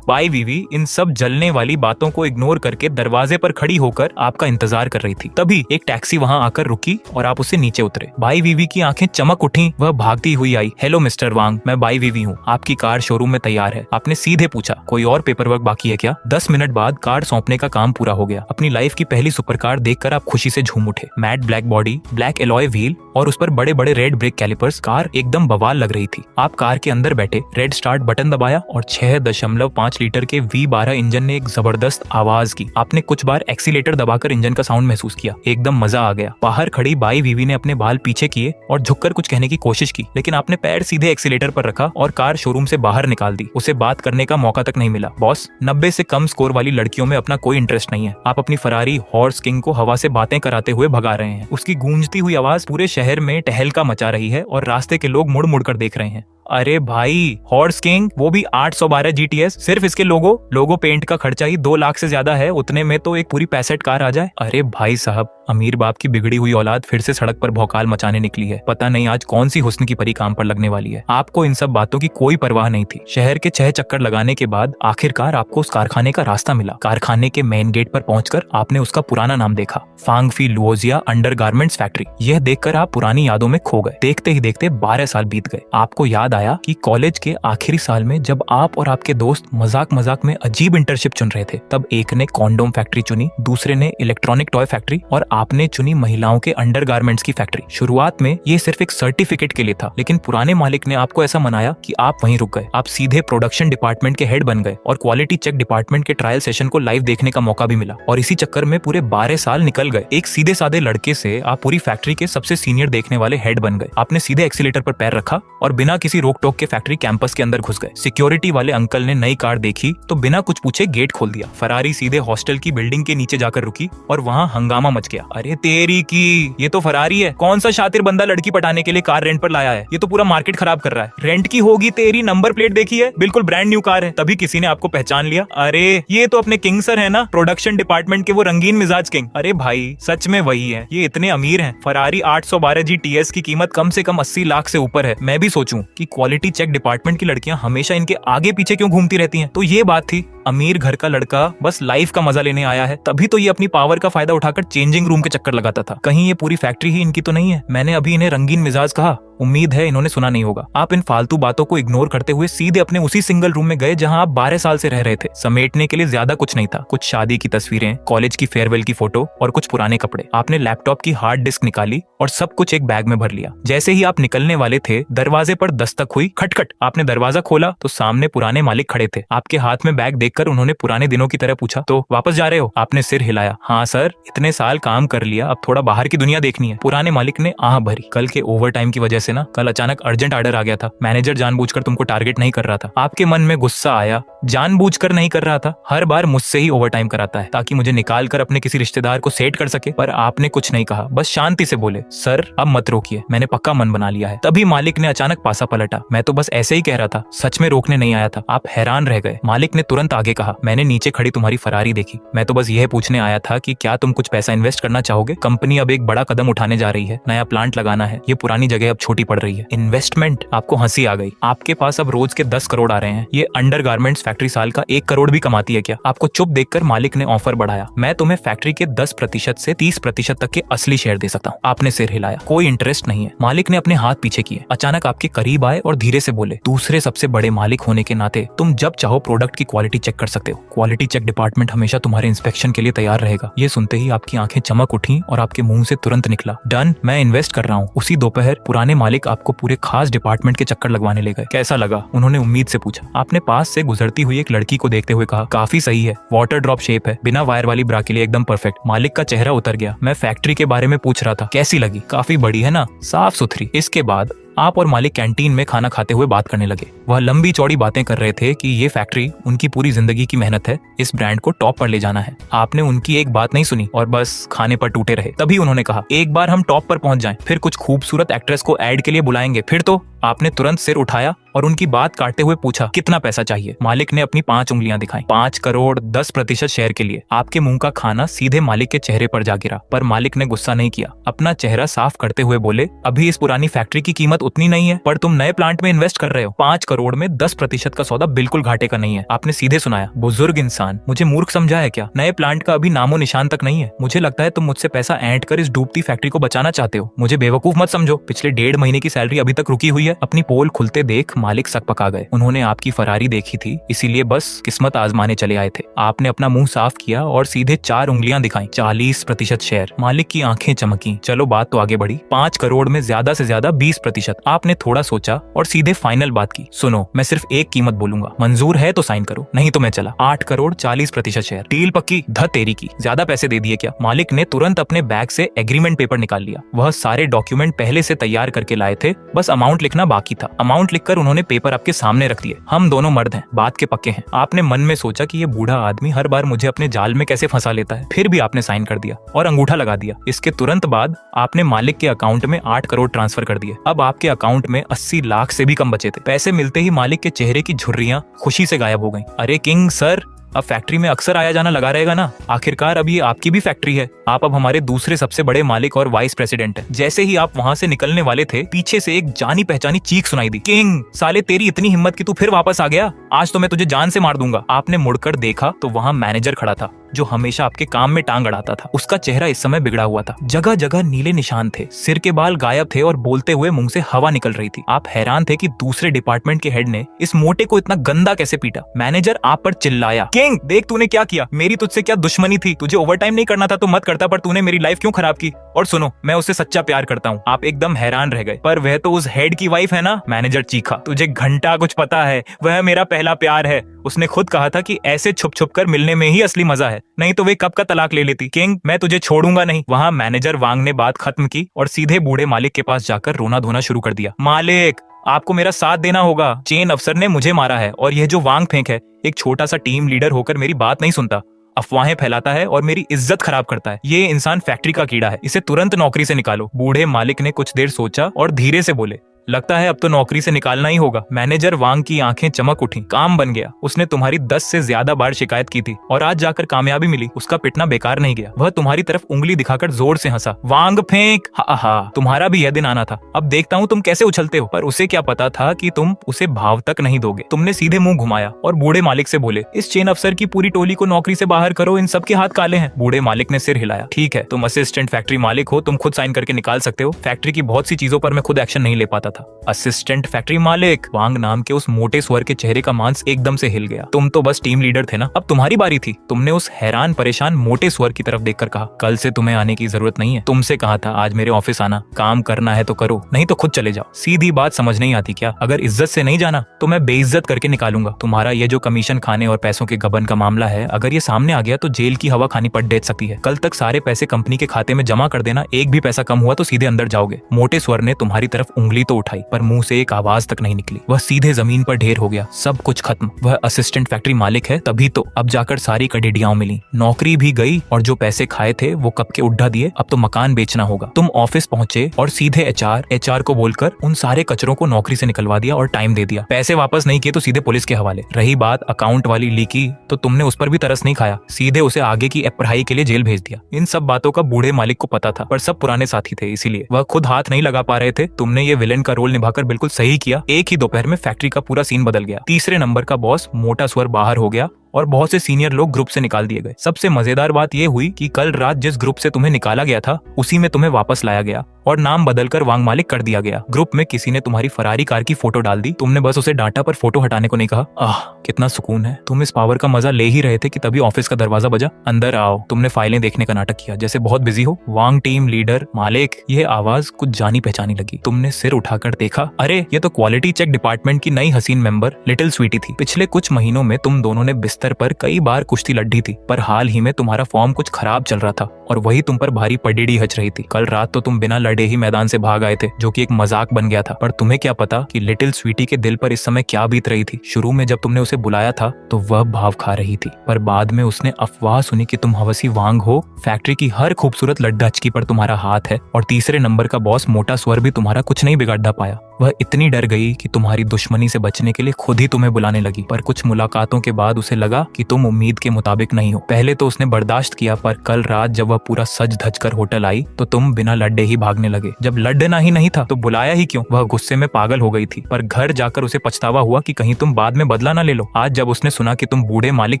बाई वीवी इन सब जलने वाली बातों को इग्नोर करके दरवाजे पर खड़ी होकर आपका इंतजार कर रही थी। तभी एक टैक्सी वहां आकर रुकी और आप उससे नीचे उतरे। बाई वीवी की आंखें चमक उठी, वह भागती हुई आई। हेलो मिस्टर वांग, मैं बाई वीवी हूँ, आपकी कार शोरूम में तैयार है। आपने सीधे पूछा, कोई और पेपर वर्क बाकी है क्या? 10 मिनट बाद कार सौंपने का काम पूरा हो गया। अपनी लाइफ की पहली सुपर कार देखकर आप खुशी से झूम उठे। Matte black body, black alloy wheel और उस पर बड़े बड़े रेड ब्रेक कैलिपर्स, कार एकदम बवाल लग रही थी। आप कार के अंदर बैठे, रेड स्टार्ट बटन दबाया और 6.5 लीटर के V12 इंजन ने एक जबरदस्त आवाज की। आपने कुछ बार एक्सीलेटर दबाकर इंजन का साउंड महसूस किया, एकदम मजा आ गया। बाहर खड़ी बाई वीवी ने अपने बाल पीछे किए और झुककर कुछ कहने की कोशिश की, लेकिन आपने पैर सीधे एक्सीलेटर पर रखा और कार शोरूम से बाहर निकाल दी। उसे बात करने का मौका तक नहीं मिला। बॉस, 90 से कम स्कोर वाली लड़कियों में अपना कोई इंटरेस्ट नहीं है। आप अपनी फरारी हॉर्स किंग को हवा से बातें कराते हुए भगा रहे हैं। उसकी गूंजती हुई आवाज पूरे शहर में टहलका मचा रही है और रास्ते के लोग मुड़ मुड़ कर देख रहे हैं। अरे भाई, हॉर्स किंग, वो भी 812 GTS, सिर्फ इसके लोगो पेंट का खर्चा ही 2 लाख से ज्यादा है। उतने में तो एक पूरी 65 कार आ जाए। अरे भाई साहब, अमीर बाप की बिगड़ी हुई औलाद फिर से सड़क पर भौकाल मचाने निकली है। पता नहीं आज कौन सी हुस्न की परी काम पर लगने वाली है। आपको इन सब बातों की कोई परवाह नहीं थी। शहर के 6 चक्कर लगाने के बाद आखिरकार आपको उस कारखाने का रास्ता मिला। कारखाने के मेन गेट पर पहुंचकर आपने उसका पुराना नाम देखा, फांगफी लुओजिया अंडरगारमेंट्स फैक्ट्री। यह देखकर आप पुरानी यादों में खो गए। देखते ही देखते 12 साल बीत गए। आपको याद आया कि कॉलेज के आखिरी साल में जब आप और आपके दोस्त मजाक मजाक में अजीब इंटर्नशिप चुन रहे थे, तब एक ने कॉन्डोम फैक्ट्री चुनी, दूसरे ने इलेक्ट्रॉनिक टॉय फैक्ट्री और आपने चुनी महिलाओं के अंडरगारमेंट्स की फैक्ट्री। शुरुआत में ये सिर्फ एक सर्टिफिकेट के लिए था, लेकिन पुराने मालिक ने आपको ऐसा मनाया कि आप वहीं रुक गए। आप सीधे प्रोडक्शन डिपार्टमेंट के हेड बन गए और क्वालिटी चेक डिपार्टमेंट के ट्रायल सेशन को लाइव देखने का मौका भी मिला। और इसी चक्कर में पूरे 12 साल निकल गए। एक सीधे साधे लड़के से आप पूरी फैक्ट्री के सबसे सीनियर देखने वाले हेड बन गए। आपने सीधे एक्सीलेटर पर पैर रखा और बिना किसी रोक टोक के फैक्ट्री कैंपस के अंदर घुस गए। सिक्योरिटी वाले अंकल ने नई कार देखी तो बिना कुछ पूछे गेट खोल दिया। फरारी सीधे हॉस्टल की बिल्डिंग के नीचे जाकर रुकी और वहाँ हंगामा मच गया। अरे तेरी की, ये तो फरारी है। कौन सा शातिर बंदा लड़की पटाने के लिए कार रेंट पर लाया है? ये तो पूरा मार्केट खराब कर रहा है। रेंट की होगी तेरी, नंबर प्लेट देखी है, बिल्कुल ब्रांड न्यू कार है। तभी किसी ने आपको पहचान लिया। अरे ये तो अपने किंग सर है ना, प्रोडक्शन डिपार्टमेंट के वो रंगीन मिजाज किंग। अरे भाई, सच में वही है। ये इतने अमीर हैं। फरारी 812 GTS की कीमत कम से कम 80 लाख से ऊपर है। मैं भी सोचूं कि क्वालिटी चेक डिपार्टमेंट की लड़कियां हमेशा इनके आगे पीछे क्यों घूमती रहती हैं। तो ये बात थी, अमीर घर का लड़का बस लाइफ का मजा लेने आया है। तभी तो ये अपनी पावर का फायदा उठाकर चेंजिंग रूम के चक्कर लगाता था। कहीं ये पूरी फैक्ट्री ही इनकी तो नहीं है। मैंने अभी इन्हें रंगीन मिजाज कहा, उम्मीद है इन्होंने सुना नहीं होगा। आप इन फालतू बातों को इग्नोर करते हुए सीधे अपने उसी सिंगल रूम में गए जहां आप 12 साल से रह रहे थे। समेटने के लिए ज्यादा कुछ नहीं था। कुछ शादी की तस्वीरें, कॉलेज की फेयरवेल की फोटो और कुछ पुराने कपड़े। आपने लैपटॉप की हार्ड डिस्क निकाली और सब कुछ एक बैग में भर लिया। जैसे ही आप निकलने वाले थे, दरवाजे पर दस्तक हुई, खटखट। आपने दरवाजा खोला तो सामने पुराने मालिक खड़े थे। आपके हाथ में बैग देखकर उन्होंने पुराने दिनों की तरह पूछा, तो वापस जा रहे हो? आपने सिर हिलाया, हाँ सर, इतने साल काम कर लिया, अब थोड़ा बाहर की दुनिया देखनी है। पुराने मालिक ने आह भरी। कल के ओवर टाइम की वजह से ना, कल अचानक अर्जेंट ऑर्डर आ गया था। मैनेजर जानबूझकर तुमको टारगेट नहीं कर रहा था। आपके मन में गुस्सा आया। जानबूझकर नहीं कर रहा था, हर बार मुझसे ही ओवर टाइम कराता है ताकि मुझे निकाल कर अपने किसी रिश्तेदार को सेट कर सके। पर आपने कुछ नहीं कहा, बस शांति से बोले, सर अब मत रोकिए, मैंने पक्का मन बना लिया है। तभी मालिक ने अचानक पासा पलटा। मैं तो बस ऐसे ही कह रहा था, सच में रोकने नहीं आया था। आप हैरान रह गए। मालिक ने तुरंत आगे कहा, मैंने नीचे खड़ी तुम्हारी फरारी देखी। मैं तो बस यह पूछने आया था कि क्या तुम कुछ पैसा इन्वेस्ट करना चाहोगे? कंपनी अब एक बड़ा कदम उठाने जा रही है, नया प्लांट लगाना है। ये पुरानी जगह अब छोटी पड़ रही है। इन्वेस्टमेंट? आपको हंसी आ गई। आपके पास अब रोज के 10 करोड़ आ रहे हैं। ये अंडरगारमेंट्स फैक्ट्री साल का 1 करोड़ भी कमाती है क्या? आपको चुप देखकर मालिक ने ऑफर बढ़ाया। मैं तुम्हें फैक्ट्री के 10% से 30% तक के असली शेयर दे सकता हूँ। आपने सिर हिलाया, कोई इंटरेस्ट नहीं है। मालिक ने अपने हाथ पीछे किए, अचानक आपके करीब आए और धीरे से बोले, दूसरे सबसे बड़े मालिक होने के नाते तुम जब चाहो प्रोडक्ट की क्वालिटी चेक कर सकते हो। क्वालिटी चेक डिपार्टमेंट हमेशा तुम्हारे इंस्पेक्शन के लिए तैयार रहेगा। ये सुनते ही आपकी आंखें चमक उठी और आपके मुंह से तुरंत निकला, डन, मैं इन्वेस्ट कर रहा हूँ। उसी दोपहर पुराने मालिक आपको पूरे खास डिपार्टमेंट के चक्कर लगवाने ले गए। कैसा लगा? उन्होंने उम्मीद से पूछा। आपने पास से गुजरती हुई एक लड़की को देखते हुए कहा, काफी सही है, वाटर ड्रॉप शेप है, बिना वायर वाली ब्रा के लिए एकदम परफेक्ट। मालिक का चेहरा उतर गया। मैं फैक्ट्री के बारे में पूछ रहा था, कैसी लगी? काफी बड़ी है ना, साफ सुथरी। इसके बाद आप और मालिक कैंटीन में खाना खाते हुए बात करने लगे। वह लंबी चौड़ी बातें कर रहे थे कि ये फैक्ट्री उनकी पूरी जिंदगी की मेहनत है, इस ब्रांड को टॉप पर ले जाना है। आपने उनकी एक बात नहीं सुनी और बस खाने पर टूटे रहे। तभी उन्होंने कहा, एक बार हम टॉप पर पहुंच जाएं, फिर कुछ खूबसूरत एक्ट्रेस को ऐड के लिए बुलाएंगे, फिर तो। आपने तुरंत सिर उठाया और उनकी बात काटते हुए पूछा, कितना पैसा चाहिए? मालिक ने अपनी 5 उंगलियां दिखाई। 5 करोड़ 10% शेयर के लिए। आपके मुंह का खाना सीधे मालिक के चेहरे पर जा गिरा, पर मालिक ने गुस्सा नहीं किया। अपना चेहरा साफ करते हुए बोले, अभी इस पुरानी फैक्ट्री की कीमत उतनी नहीं है, पर तुम नए प्लांट में इन्वेस्ट कर रहे हो। 5 करोड़ में 10% का सौदा बिल्कुल घाटे का नहीं है। आपने सीधे सुनाया, बुजुर्ग इंसान, मुझे मूर्ख समझा है क्या? नए प्लांट का अभी नामो निशान तक नहीं है। मुझे लगता है तुम मुझसे पैसा ऐंठ कर इस डूबती फैक्ट्री को बचाना चाहते हो। मुझे बेवकूफ मत समझो। पिछले 1.5 महीने की सैलरी अभी तक रुकी हुई है। अपनी पोल खुलते देख मालिक सकपका गए। उन्होंने आपकी फरारी देखी थी, इसीलिए बस किस्मत आजमाने चले आए थे। आपने अपना मुंह साफ किया और सीधे 4 उंगलियां दिखाई। 40% शेयर। मालिक की आंखें चमकी। चलो बात तो आगे बढ़ी। 5 करोड़ में ज्यादा से ज्यादा 20%। आपने थोड़ा सोचा और सीधे फाइनल बात की, सुनो, मैं सिर्फ एक कीमत बोलूंगा, मंजूर है तो साइन करो, नहीं तो मैं चला। 8 करोड़ 40% शेयर। डील पक्की? ध तेरी की, ज्यादा पैसे दे दिए क्या? मालिक ने तुरंत अपने बैग से एग्रीमेंट पेपर निकाल लिया। वह सारे डॉक्यूमेंट पहले से तैयार करके लाए थे, बस अमाउंट लिखना बाकी था। अमाउंट लिखकर उन्होंने पेपर आपके सामने रख दिए। हम दोनों मर्द हैं, बात के पक्के हैं। आपने मन में सोचा कि ये बूढ़ा आदमी हर बार मुझे अपने जाल में कैसे फंसा लेता है। फिर भी आपने साइन कर दिया और अंगूठा लगा दिया। इसके तुरंत बाद आपने मालिक के अकाउंट में 8 करोड़ ट्रांसफर कर दिए। अब आपके अकाउंट में 80 लाख से भी कम बचे थे। पैसे मिलते ही मालिक के चेहरे की झुर्रियां खुशी से गायब हो गईं। अरे किंग सर, अब फैक्ट्री में अक्सर आया जाना लगा रहेगा ना? आखिरकार अब ये आपकी भी फैक्ट्री है। आप अब हमारे दूसरे सबसे बड़े मालिक और वाइस प्रेसिडेंट हैं। जैसे ही आप वहाँ से निकलने वाले थे, पीछे से एक जानी पहचानी चीख सुनाई दी, किंग, साले तेरी इतनी हिम्मत कि तू फिर वापस आ गया? आज तो मैं तुझे जान से मार दूंगा। आपने मुड़कर देखा तो वहाँ मैनेजर खड़ा था, जो हमेशा आपके काम में टांग अड़ाता था। उसका चेहरा इस समय बिगड़ा हुआ था। जगह जगह नीले निशान थे, सिर के बाल गायब थे और बोलते हुए मुंह से हवा निकल रही थी। आप हैरान थे कि दूसरे डिपार्टमेंट के हेड ने इस मोटे को इतना गंदा कैसे पीटा। मैनेजर आप पर चिल्लाया, किंग, देख तूने क्या किया? मेरी तुझसे क्या दुश्मनी थी? तुझे ओवरटाइम नहीं करना था तो मत करता, पर तूने मेरी लाइफ क्यों खराब की? और सुनो, मैं उससे सच्चा प्यार करता हूँ। आप एकदम हैरान रह गए, पर वह तो उस हेड की वाइफ है ना? मैनेजर चीखा, तुझे घंटा कुछ पता है? वह मेरा पहला प्यार है। उसने खुद कहा था कि ऐसे छुप छुप कर मिलने में ही असली मजा है, नहीं तो वे कब का तलाक ले लेती। किंग, मैं तुझे छोड़ूंगा नहीं। वहाँ मैनेजर वांग ने बात खत्म की और सीधे बूढ़े मालिक के पास जाकर रोना धोना शुरू कर दिया। मालिक, आपको मेरा साथ देना होगा। चेन अफसर ने मुझे मारा है और यह जो वांग फेंक है, एक छोटा सा टीम लीडर होकर मेरी बात नहीं सुनता, अफवाहें फैलाता है और मेरी इज्जत खराब करता है। ये इंसान फैक्ट्री का कीड़ा है, इसे तुरंत नौकरी से निकालो। बूढ़े मालिक ने कुछ देर सोचा और धीरे से बोले, लगता है अब तो नौकरी से निकालना ही होगा। मैनेजर वांग की आंखें चमक उठी। काम बन गया। उसने तुम्हारी 10 से ज्यादा बार शिकायत की थी और आज जाकर कामयाबी मिली। उसका पिटना बेकार नहीं गया। वह तुम्हारी तरफ उंगली दिखाकर जोर से हंसा, वांग फेंक, हा, तुम्हारा भी यह दिन आना था। अब देखता हूँ तुम कैसे उछलते हो। पर उसे क्या पता था कि तुम उसे भाव तक नहीं दोगे। तुमने सीधे मुंह घुमाया और बूढ़े मालिक से बोले, इस चेन अफसर की पूरी टोली को नौकरी से बाहर करो, इन सबके हाथ काले हैं। बूढ़े मालिक ने सिर हिलाया, ठीक है, तुम असिस्टेंट फैक्ट्री मालिक हो, तुम खुद साइन करके निकाल सकते हो। फैक्ट्री की बहुत सी चीजों पर मैं खुद एक्शन नहीं ले पाता था। असिस्टेंट फैक्ट्री मालिक? वांग नाम के उस मोटे स्वर के चेहरे का मांस एकदम से हिल गया। तुम तो बस टीम लीडर थे ना, अब तुम्हारी बारी थी। तुमने उस हैरान परेशान मोटे स्वर की तरफ देखकर कहा, कल से तुम्हें आने की जरूरत नहीं है। तुमसे कहा था आज मेरे ऑफिस आना, काम करना है तो करो, नहीं तो खुद चले जाओ। सीधी बात समझ नहीं आती क्या? अगर इज्जत से नहीं जाना तो मैं बेइज्जत करके निकालूंगा। तुम्हारा ये जो कमीशन खाने और पैसों के गबन का मामला है, अगर ये सामने आ गया तो जेल की हवा खानी पड़ देख सकती है। कल तक सारे पैसे कंपनी के खाते में जमा कर देना, एक भी पैसा कम हुआ तो सीधे अंदर जाओगे। मोटे स्वर ने तुम्हारी तरफ उंगली तो उठाई, पर मुंह से एक आवाज तक नहीं निकली। वह सीधे जमीन पर ढेर हो गया। सब कुछ खत्म। वह असिस्टेंट फैक्ट्री मालिक है तभी तो। अब जाकर सारी कडेडियां मिली, नौकरी भी गई और जो पैसे खाए थे वो कब के उड्ढा दिए। अब तो मकान बेचना होगा। तुम ऑफिस पहुंचे और सीधे एचआर को बोलकर उन सारे कचरों को नौकरी से निकलवा दिया और टाइम दे दिया। पैसे वापस नहीं किए तो सीधे पुलिस के हवाले। रही बात अकाउंट वाली लीकी, तो तुमने उस पर भी तरस नहीं खाया, सीधे उसे आगे की पढ़ाई के लिए जेल भेज दिया। इन सब बातों का बूढ़े मालिक को पता था, पर सब पुराने साथी थे, इसीलिए वह खुद हाथ नहीं लगा पा रहे थे। तुमने ये विलेन का रोल निभाकर बिल्कुल सही किया। एक ही दोपहर में फैक्ट्री का पूरा सीन बदल गया। तीसरे नंबर का बॉस मोटा स्वर बाहर हो गया और बहुत से सीनियर लोग ग्रुप से निकाल दिए गए। सबसे मजेदार बात यह हुई कि कल रात जिस ग्रुप से तुम्हें निकाला गया था उसी में तुम्हें वापस लाया गया और नाम बदलकर वांग मालिक कर दिया गया। ग्रुप में किसी ने तुम्हारी फरारी कार की फोटो डाल दी। तुमने बस उसे डांटा पर फोटो हटाने को नहीं कहा। आह, कितना सुकून है। तुम इस पावर का मजा ले ही रहे थे कि तभी ऑफिस का दरवाजा बजा। अंदर आओ। तुमने फाइलें देखने का नाटक किया जैसे बहुत बिजी हो। वांग टीम लीडर मालिक, यह आवाज कुछ जानी पहचानी लगी। तुमने सिर उठाकर देखा, अरे ये तो क्वालिटी चेक डिपार्टमेंट की नई हसीन मेंबर लिटिल स्वीटी थी। पिछले कुछ महीनों में तुम दोनों ने बिस्तर पर कई बार कुश्ती लड़ी थी, पर हाल ही में तुम्हारा फॉर्म कुछ खराब चल रहा था और वही तुम पर भारी पडेड़ी हच रही थी। कल रात तो तुम बिना लड़े ही मैदान से भाग आए थे, जो कि एक मजाक बन गया था। पर तुम्हें क्या पता कि लिटिल स्वीटी के दिल पर इस समय क्या बीत रही थी। शुरू में जब तुमने उसे बुलाया था तो वह भाव खा रही थी, पर बाद में उसने अफवाह सुनी कि तुम हवसी वांग हो। फैक्ट्री की हर खूबसूरत लड्डाचकी पर तुम्हारा हाथ है और तीसरे नंबर का बॉस मोटा स्वर भी तुम्हारा कुछ नहीं बिगाड़ पाया। वह इतनी डर गई कि तुम्हारी दुश्मनी से बचने के लिए खुद ही तुम्हें बुलाने लगी। पर कुछ मुलाकातों के बाद उसे लगा कि तुम उम्मीद के मुताबिक नहीं हो। पहले तो उसने बर्दाश्त किया, पर कल रात जब वह पूरा सज धज कर होटल आई तो तुम बिना लड्डे ही भागने लगे। जब लड़ना ही नहीं था तो बुलाया ही क्यों। वह गुस्से में पागल हो गई थी, पर घर जाकर उसे पछतावा हुआ कि कहीं तुम बाद में बदला ना ले लो। आज जब उसने सुना कि तुम बूढ़े मालिक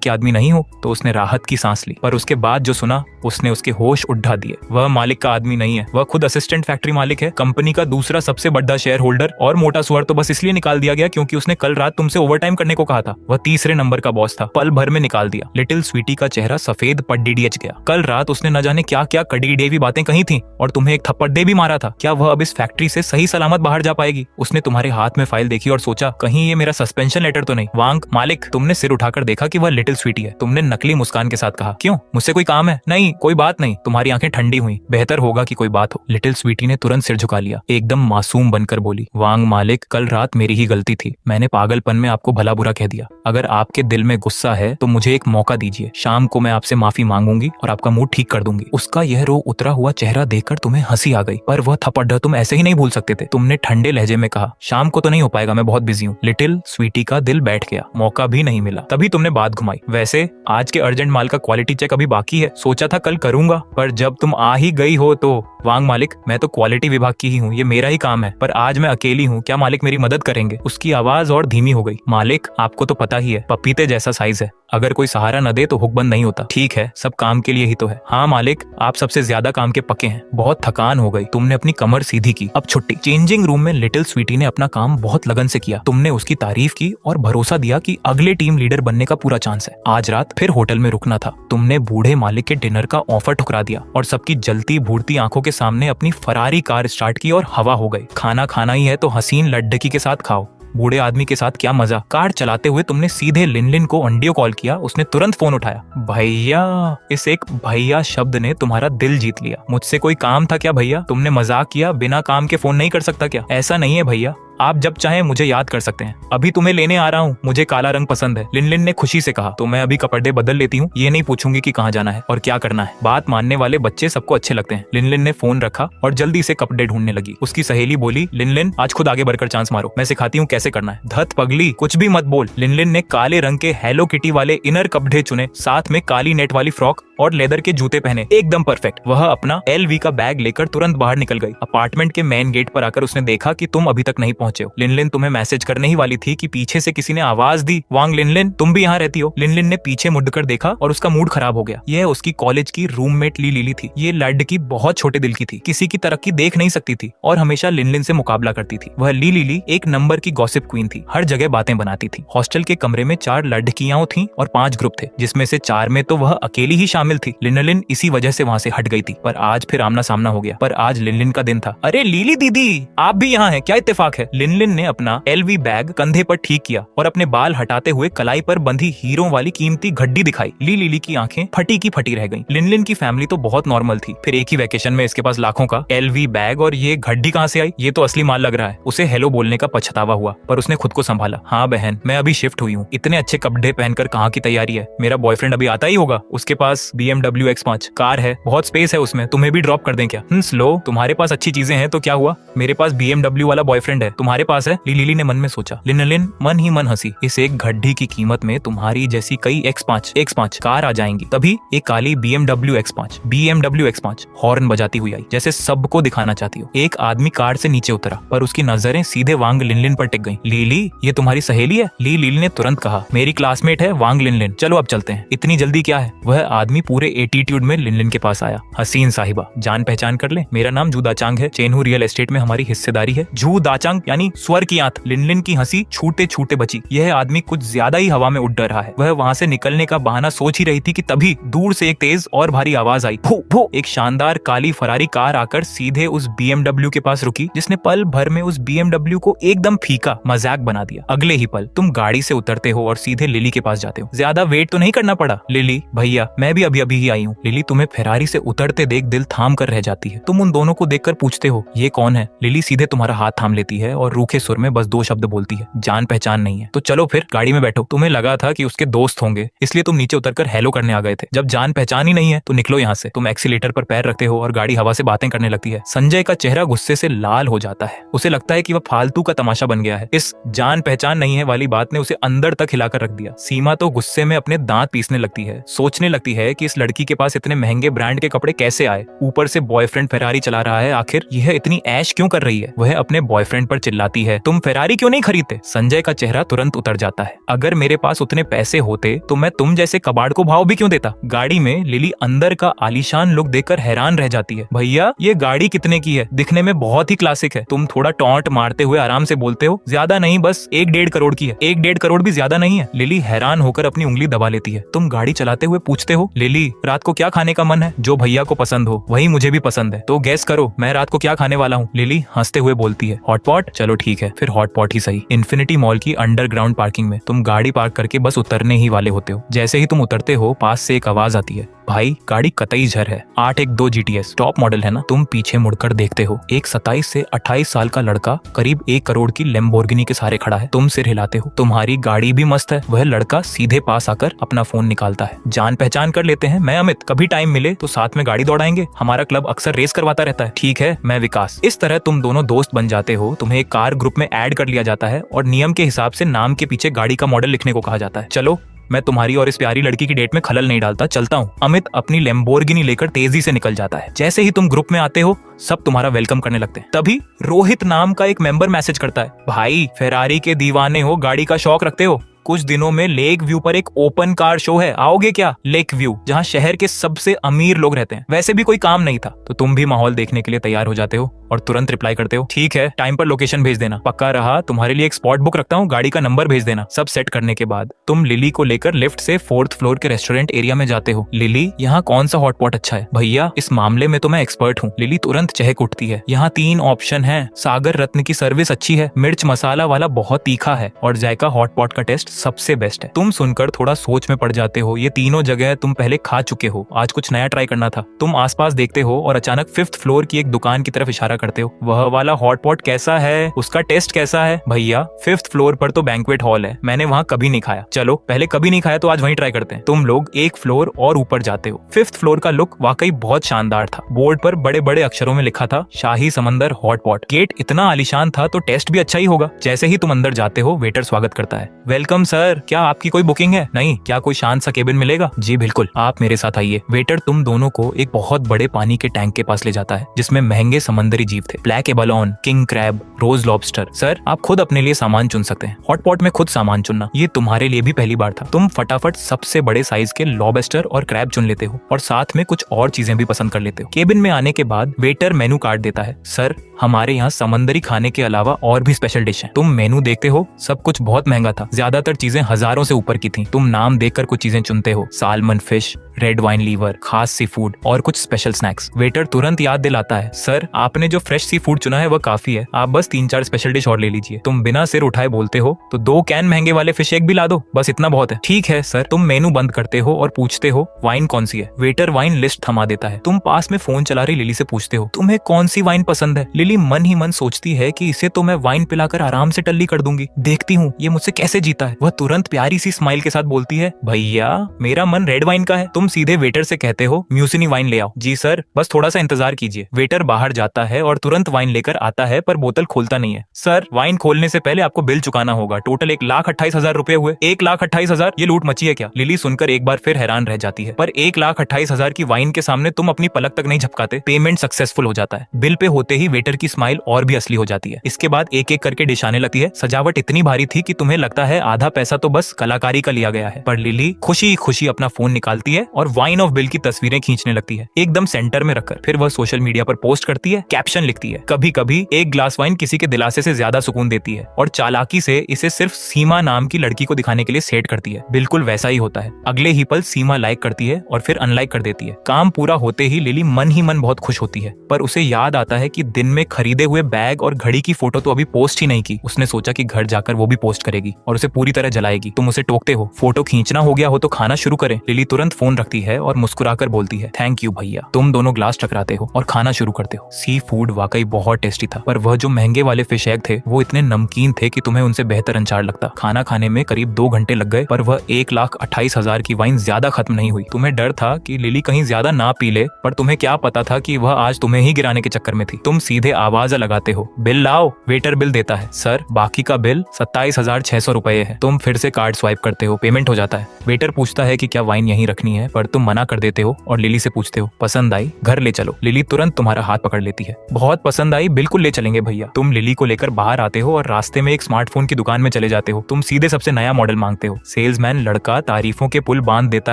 के आदमी नहीं हो तो उसने राहत की सांस ली, पर उसके बाद जो सुना उसने उसके होश उड़ा दिए। वह मालिक का आदमी नहीं है, वह खुद असिस्टेंट फैक्ट्री मालिक है, कंपनी का दूसरा सबसे बड़ा शेयर होल्डर। और मोटा स्वर तो बस इसलिए निकाल दिया गया क्योंकि उसने कल रात तुमसे ओवरटाइम करने को कहा था। वह तीसरे नंबर का बॉस था, पल भर में निकाल दिया। लिटिल स्वीटी का चेहरा सफेद पड्डीडीएच गया। कल रात उसने न जाने क्या क्या कड़ी बातें कही थी और तुम्हें एक थप्पड़ दे भी मारा था। क्या वह अब इस फैक्ट्री से सही सलामत बाहर जा पाएगी? उसने तुम्हारे हाथ में फाइल देखी और सोचा कहीं ये मेरा सस्पेंशन लेटर तो नहीं। वांग मालिक, तुमने सिर उठाकर देखा कि वह लिटिल स्वीटी है। तुमने नकली मुस्कान के साथ कहा, क्यों, मुझसे कोई काम है? नहीं, कोई बात नहीं। तुम्हारी आंखें ठंडी हुई। बेहतर होगा कि कोई बात हो। लिटिल स्वीटी ने तुरंत सिर झुका लिया, एकदम मासूम बनकर बोली, वांग मालिक, कल रात मेरी ही गलती थी। मैंने पागलपन में आपको भला बुरा कह दिया। अगर आपके दिल में गुस्सा है तो मुझे एक मौका दीजिए। शाम को मैं आपसे माफी मांगूंगी और आपका मूड ठीक कर दूंगी। उसका यह रो उतरा हुआ चेहरा देखकर तुम्हें हंसी आ गई, पर वह थप्पड़ तुम ऐसे ही नहीं भूल सकते थे। तुमने ठंडे लहजे में कहा, शाम को तो नहीं हो पाएगा, मैं बहुत बिजी हूँ। लिटिल स्वीटी का दिल बैठ गया। मौका भी नहीं मिला। तभी तुमने बात घुमाई, वैसे आज के अर्जेंट माल का क्वालिटी चेक अभी बाकी है। सोचा था कल करूंगा, पर जब तुम आ ही गई हो तो। वांग मालिक, मैं तो क्वालिटी विभाग की ही हूँ, ये मेरा ही काम है, पर आज मैं अकेली हूँ। क्या मालिक मेरी मदद करेंगे? उसकी आवाज और धीमी हो गई। मालिक, आपको तो पता ही है, पपीते जैसा साइज है, अगर कोई सहारा न दे तो हुक बंद नहीं होता। ठीक है, सब काम के लिए ही तो है। हाँ मालिक, आप सबसे ज्यादा काम के पक्के हैं। बहुत थकान हो गई। तुमने अपनी कमर सीधी की, अब छुट्टी। चेंजिंग रूम में लिटिल स्वीटी ने अपना काम बहुत लगन से किया। तुमने उसकी तारीफ की और भरोसा दिया कि अगले टीम लीडर बनने का पूरा चांस है। आज रात फिर होटल में रुकना था। तुमने बूढ़े मालिक के डिनर का ऑफर ठुकरा दिया और सबकी जलती भूरती आंखों के सामने अपनी फरारी कार स्टार्ट की और हवा हो गई। खाना खाना ही है तो हसीन लड्डकी के साथ खाओ। बूढ़े आदमी के साथ क्या मजा। कार चलाते हुए तुमने सीधे लिनलिन को ऑडियो कॉल किया। उसने तुरंत फोन उठाया। भैया, इस एक भैया शब्द ने तुम्हारा दिल जीत लिया। मुझसे कोई काम था क्या भैया? तुमने मजाक किया, बिना काम के फोन नहीं कर सकता क्या? ऐसा नहीं है भैया, आप जब चाहें मुझे याद कर सकते हैं। अभी तुम्हें लेने आ रहा हूँ, मुझे काला रंग पसंद है। लिनलिन ने खुशी से कहा। तो मैं अभी कपड़े बदल लेती हूँ, ये नहीं पूछूंगी कि कहाँ जाना है और क्या करना है। बात मानने वाले बच्चे सबको अच्छे लगते हैं। लिनलिन ने फोन रखा और जल्दी से कपड़े ढूंढने लगी। उसकी सहेली बोली, लिनलिन आज खुद आगे बढ़कर चांस मारो, मैं सिखाती हूँ कैसे करना है। धत पगली, कुछ भी मत बोल। लिनलिन ने काले रंग के हेलो किटी वाले इनर कपड़े चुने, साथ में काली नेट वाली फ्रॉक और लेदर के जूते पहने, एकदम परफेक्ट। वह अपना LV का बैग लेकर तुरंत बाहर निकल गई। अपार्टमेंट के मेन गेट पर आकर उसने देखा कि तुम अभी तक नहीं पहुंचे हो। लिनलिन तुम्हें मैसेज करने ही वाली थी कि पीछे से किसी ने आवाज दी, वांग लिनलिन, तुम भी यहाँ रहती हो? लिनलिन ने पीछे मुड़कर देखा और उसका मूड खराब हो गया। यह उसकी कॉलेज की रूममेट लीली थी। ये लड़की बहुत छोटे दिल की थी, किसी की तरक्की देख नहीं सकती थी और हमेशा लिनलिन से मुकाबला करती थी। वह लीली एक नंबर की गॉसिप क्वीन थी, हर जगह बातें बनाती थी। हॉस्टल के कमरे में 4 लड़कियां थी और 5 ग्रुप थे, जिसमें से 4 में तो वह अकेली ही शामिल थी। लिनलिन इसी वजह से वहाँ से हट गई थी, पर आज फिर आमना सामना हो गया। पर आज लिनलिन का दिन था। अरे लीली दीदी, आप भी यहाँ हैं, क्या इत्तेफाक है? लिनलिन ने अपना LV बैग कंधे पर ठीक किया और अपने बाल हटाते हुए कलाई पर बंधी हीरों वाली कीमती घड्डी दिखाई। लीली की आंखें फटी की फटी रह गईं। लिनलिन की फैमिली तो बहुत नॉर्मल थी, फिर एक ही वेकेशन में इसके पास लाखों का LV बैग और ये घड्डी कहाँ से आई? ये तो असली माल लग रहा है। उसे हेलो बोलने का पछतावा हुआ, पर उसने खुद को संभाला। हाँ बहन, मैं अभी शिफ्ट हुई हूँ। इतने अच्छे कपड़े पहनकर कहाँ की तैयारी है? मेरा बॉयफ्रेंड अभी आता ही होगा। उसके पास BMW X5 कार है, बहुत स्पेस है उसमें। तुम्हें भी ड्रॉप कर दें क्या? स्लो, तुम्हारे पास अच्छी चीजें हैं तो क्या हुआ? मेरे पास BMW वाला बॉयफ्रेंड है, तुम्हारे पास है? लिली ने मन में सोचा। लिनलिन मन ही मन हंसी। इस एक घड्डी की कीमत में तुम्हारी जैसी कई X5 कार आ जाएंगी। तभी एक काली BMW X5 हॉर्न बजाती हुई आई, जैसे सबको दिखाना चाहती हो। एक आदमी कार से नीचे उतरा, पर उसकी नजरें सीधे वांग लिनलिन पर टिक गईं। लिली, ये तुम्हारी सहेली है? लिली ने तुरंत कहा, मेरी क्लासमेट है वांग लिनलिन। चलो अब चलते हैं। इतनी जल्दी क्या है? वह आदमी पूरे एटीट्यूड में लिनलिन के पास आया। हसीन साहिबा, जान पहचान कर ले, मेरा नाम जू दाचांग है। चेनहू रियल एस्टेट में हमारी हिस्सेदारी है। जू दाचांग यानी स्वर की आंत। लिनलिन की हंसी छूटे छूटे बची। यह आदमी कुछ ज्यादा ही हवा में उड़ रहा है। वह वहां से निकलने का बहाना सोच ही रही थी कि तभी दूर से एक तेज और भारी आवाज आई। भो भो। एक शानदार काली फरारी कार आकर सीधे उस BMW के पास रुकी, जिसने पल भर में उस BMW को एकदम फीका मजाक बना दिया। अगले ही पल तुम गाड़ी से उतरते हो और सीधे लिली के पास जाते हो। ज्यादा वेट तो नहीं करना पड़ा? लिली, भैया मैं भी अभी ही आई हूँ। लिली तुम्हें फेरारी से उतरते देख दिल थाम कर रह जाती है। तुम उन दोनों को देखकर पूछते हो, ये कौन है? लिली सीधे तुम्हारा हाथ थाम लेती है और रूखे सुर में बस 2 शब्द बोलती है, जान पहचान नहीं है। तो चलो फिर गाड़ी में बैठो। तुम्हें लगा था कि उसके दोस्त होंगे, इसलिए तुम नीचे उतरकर हेलो करने आ गए थे। जब जान पहचान ही नहीं है तो निकलो यहाँ से। तुम एक्सीलेटर पर पैर रखते हो और गाड़ी हवा से बातें करने लगती है। संजय का चेहरा गुस्से से लाल हो जाता है। उसे लगता है कि वह फालतू का तमाशा बन गया है। इस जान पहचान नहीं है वाली बात ने उसे अंदर तक हिलाकर रख दिया। सीमा तो गुस्से में अपने दांत पीसने लगती है। सोचने लगती है कि इस लड़की के पास इतने महंगे ब्रांड के कपड़े कैसे आए, ऊपर से बॉयफ्रेंड फेरारी चला रहा है। आखिर यह इतनी ऐश क्यों कर रही है? वह अपने बॉयफ्रेंड पर चिल्लाती है, तुम फेरारी क्यों नहीं खरीदते? संजय का चेहरा तुरंत उतर जाता है। अगर मेरे पास उतने पैसे होते तो मैं तुम जैसे कबाड़ को भाव भी क्यों देता? गाड़ी में लिली अंदर का आलीशान लुक देखकर हैरान रह जाती है। भैया ये गाड़ी कितने की है? दिखने में बहुत ही क्लासिक है। तुम थोड़ा टॉन्ट मारते हुए आराम से बोलते हो, ज्यादा नहीं, बस 1-1.5 करोड़ की है। 1-1.5 करोड़ भी ज्यादा नहीं है। लिली हैरान होकर अपनी उंगली दबा लेती है। तुम गाड़ी चलाते हुए पूछते हो, लिली रात को क्या खाने का मन है? जो भैया को पसंद हो वही मुझे भी पसंद है, तो गैस करो मैं रात को क्या खाने वाला हूँ? लिली हंसते हुए बोलती है, हॉटपॉट। चलो ठीक है, फिर हॉटपॉट ही सही। इन्फिनिटी मॉल की अंडरग्राउंड पार्किंग में तुम गाड़ी पार्क करके बस उतरने ही वाले होते हो। जैसे ही तुम उतरते हो पास से एक आवाज आती है, भाई गाड़ी कतई झर है, 812 GTS टॉप मॉडल है ना? तुम पीछे मुड़कर देखते हो, एक 27 से 28 साल का लड़का करीब 1 करोड़ की लैम्बोर्गिनी के सहारे खड़ा है। तुम सिर हिलाते हो, तुम्हारी गाड़ी भी मस्त है। वह लड़का सीधे पास आकर अपना फोन निकालता है, जान पहचान कर लेते हैं, मैं अमित, कभी टाइम मिले तो साथ में गाड़ी दौड़ाएंगे, हमारा क्लब अक्सर रेस करवाता रहता है। ठीक है, मैं विकास। इस तरह तुम दोनों दोस्त बन जाते हो। तुम्हें एक कार ग्रुप में ऐड कर लिया जाता है और नियम के हिसाब से नाम के पीछे गाड़ी का मॉडल लिखने को कहा जाता है। चलो मैं तुम्हारी और इस प्यारी लड़की की डेट में खलल नहीं डालता, चलता हूँ। अमित अपनी लैम्बोर्गिनी लेकर तेजी से निकल जाता है। जैसे ही तुम ग्रुप में आते हो सब तुम्हारा वेलकम करने लगते हैं। तभी रोहित नाम का एक मेंबर मैसेज करता है, भाई फेरारी के दीवाने हो, गाड़ी का शौक रखते हो, कुछ दिनों में लेक व्यू पर एक ओपन कार शो है, आओगे क्या? लेक व्यू, जहाँ शहर के सबसे अमीर लोग रहते हैं। वैसे भी कोई काम नहीं था तो तुम भी माहौल देखने के लिए तैयार हो जाते हो और तुरंत रिप्लाई करते हो, ठीक है, टाइम पर लोकेशन भेज देना, पक्का रहा, तुम्हारे लिए एक स्पॉट बुक रखता हूँ, गाड़ी का नंबर भेज देना। सब सेट करने के बाद तुम लिली को लेकर लिफ्ट से 4th फ्लोर के रेस्टोरेंट एरिया में जाते हो। लिली, यहाँ कौन सा हॉटपॉट अच्छा है? भैया इस मामले में तो मैं एक्सपर्ट हूँ। लिली तुरंत चहक उठती है, यहाँ 3 ऑप्शन है। सागर रत्न की सर्विस अच्छी है, मिर्च मसाला वाला बहुत तीखा है और जायका हॉटपॉट का टेस्ट सबसे बेस्ट है। तुम सुनकर थोड़ा सोच में पड़ जाते हो, ये तीनों जगह तुम पहले खा चुके हो, आज कुछ नया ट्राई करना था। तुम आसपास देखते हो और अचानक 5th फ्लोर की एक दुकान की तरफ इशारा करते हो, वह वाला हॉटपॉट कैसा है, उसका टेस्ट कैसा है? भैया 5th फ्लोर पर तो बैंक्वेट हॉल है, मैंने वहाँ कभी नहीं खाया। चलो पहले कभी नहीं खाया तो आज वहीं ट्राई करते हैं। तुम लोग 1 फ्लोर और ऊपर जाते हो। 5th फ्लोर का लुक वाकई बहुत शानदार था। बोर्ड पर बड़े बड़े अक्षरों में लिखा था, शाही समंदर हॉटपॉट। गेट इतना आलीशान था तो टेस्ट भी अच्छा ही होगा। जैसे ही तुम अंदर जाते हो वेटर स्वागत करता है, वेलकम सर, क्या आपकी कोई बुकिंग है? नहीं, क्या कोई शांत सा केबिन मिलेगा? जी बिल्कुल, आप मेरे साथ आइए। वेटर तुम दोनों को एक बहुत बड़े पानी के टैंक के पास ले जाता है जिसमें महंगे समंदरी जीव थे, ब्लैक एबालोन, किंग क्रैब, रोज लॉबस्टर। सर आप खुद अपने लिए सामान चुन सकते हैं। हॉटपॉट में खुद सामान चुनना ये तुम्हारे लिए भी पहली बार था। तुम फटाफट सबसे बड़े साइज के लॉबस्टर और क्रैब चुन लेते हो और साथ में कुछ और चीजें भी पसंद कर लेते हो। केबिन में आने के बाद वेटर मेनू कार्ड देता है, सर हमारे यहाँ समंदरी खाने के अलावा और भी स्पेशल डिश है। तुम मेनू देखते हो, सब कुछ बहुत महंगा था, ज्यादातर चीजें हजारों से ऊपर की थी। तुम नाम देखकर कुछ चीजें चुनते हो, salmon fish, red wine liver, खास सी फूड और कुछ स्पेशल स्नैक्स। वेटर तुरंत याद दिलाता है, सर आपने जो फ्रेश सी फूड चुना है वह काफी है, आप बस 3-4 स्पेशल डिश और ले लीजिए। तुम बिना सिर उठाए बोलते हो, तो 2 कैन महंगे वाले फिश एग भी ला दो, बस इतना बहुत है। ठीक है सर। तुम मेनू बंद करते हो और पूछते हो, वाइन कौन सी है? वेटर वाइन लिस्ट थमा देता है। तुम पास में फोन चला रही लिली से पूछते हो, तुम्हें कौन सी वाइन पसंद है? लिली मन ही मन सोचती है कि इसे तो मैं वाइन पिलाकर आराम से टल्ली कर दूंगी, देखती हूँ ये मुझसे कैसे जीता है। वह तुरंत प्यारी सी स्माइल के साथ बोलती है, भैया मेरा मन रेड वाइन का है, तुम तुम सीधे वेटर से कहते हो म्यूसिनी वाइन ले आओ। जी सर, बस थोड़ा सा इंतजार कीजिए। वेटर बाहर जाता है और तुरंत वाइन लेकर आता है, पर बोतल खोलता नहीं है। सर, वाइन खोलने से पहले आपको बिल चुकाना होगा। टोटल 1,28,000 रुपए हुए। 1,28,000? ये लूट मची है क्या? लिली सुनकर एक बार फिर हैरान रह जाती है। पर 1,28,000 की वाइन के सामने तुम अपनी पलक तक नहीं झपकाते। पेमेंट सक्सेसफुल हो जाता है। बिल पे होते ही वेटर की स्माइल और भी असली हो जाती है। इसके बाद एक एक करके डिश आने लगती है। सजावट इतनी भारी थी कि तुम्हें लगता है आधा पैसा तो बस कलाकारी का लिया गया है। पर लिली खुशी खुशी अपना फोन निकालती है और वाइन ऑफ बिल की तस्वीरें खींचने लगती है, एकदम सेंटर में रखकर। फिर वह सोशल मीडिया पर पोस्ट करती है, कैप्शन लिखती है, कभी कभी एक ग्लास वाइन किसी के दिलासे से ज्यादा सुकून देती है। और चालाकी से इसे सिर्फ सीमा नाम की लड़की को दिखाने के लिए सेट करती है। बिल्कुल वैसा ही होता है। अगले ही पल सीमा लाइक करती है और फिर अनलाइक कर देती है। काम पूरा होते ही लिली मन ही मन बहुत खुश होती है, पर उसे याद आता है कि दिन में खरीदे हुए बैग और घड़ी की फोटो तो अभी पोस्ट ही नहीं की। उसने सोचा कि घर जाकर वो भी पोस्ट करेगी और उसे पूरी तरह जलाएगी। तुम उसे टोकते हो, फोटो खींचना हो गया हो तो खाना शुरू करें। लिली तुरंत फोन रखती है और मुस्कुराकर बोलती है, थैंक यू भैया। तुम दोनों ग्लास टकराते हो और खाना शुरू करते हो। सी फूड वाकई बहुत टेस्टी था, पर वह जो महंगे वाले फिश एग थे वो इतने नमकीन थे कि तुम्हें उनसे बेहतर अचार लगता। खाना खाने में करीब 2 घंटे लग गए, पर वह 1,28,000 की वाइन ज्यादा खत्म नहीं हुई। तुम्हें डर था कि लिली कहीं ज्यादा ना पी ले, पर तुम्हें क्या पता था कि वह आज तुम्हें ही गिराने के चक्कर में थी। तुम सीधे आवाज लगाते हो, बिल लाओ। वेटर बिल देता है। सर, बाकी का बिल 27,600 रुपए है। तुम फिर से कार्ड स्वाइप करते हो, पेमेंट हो जाता है। वेटर पूछता है कि क्या वाइन यहीं रखनी है, पर तुम मना कर देते हो और लिली से पूछते हो, पसंद आई? घर ले चलो। लिली तुरंत तुम्हारा हाथ पकड़ लेती है। बहुत पसंद आई, बिल्कुल ले चलेंगे भैया। तुम लिली को लेकर बाहर आते हो और रास्ते में एक स्मार्टफोन की दुकान में चले जाते हो। तुम सीधे सबसे नया मॉडल मांगते हो। सेल्समैन लड़का तारीफों के पुल बांध देता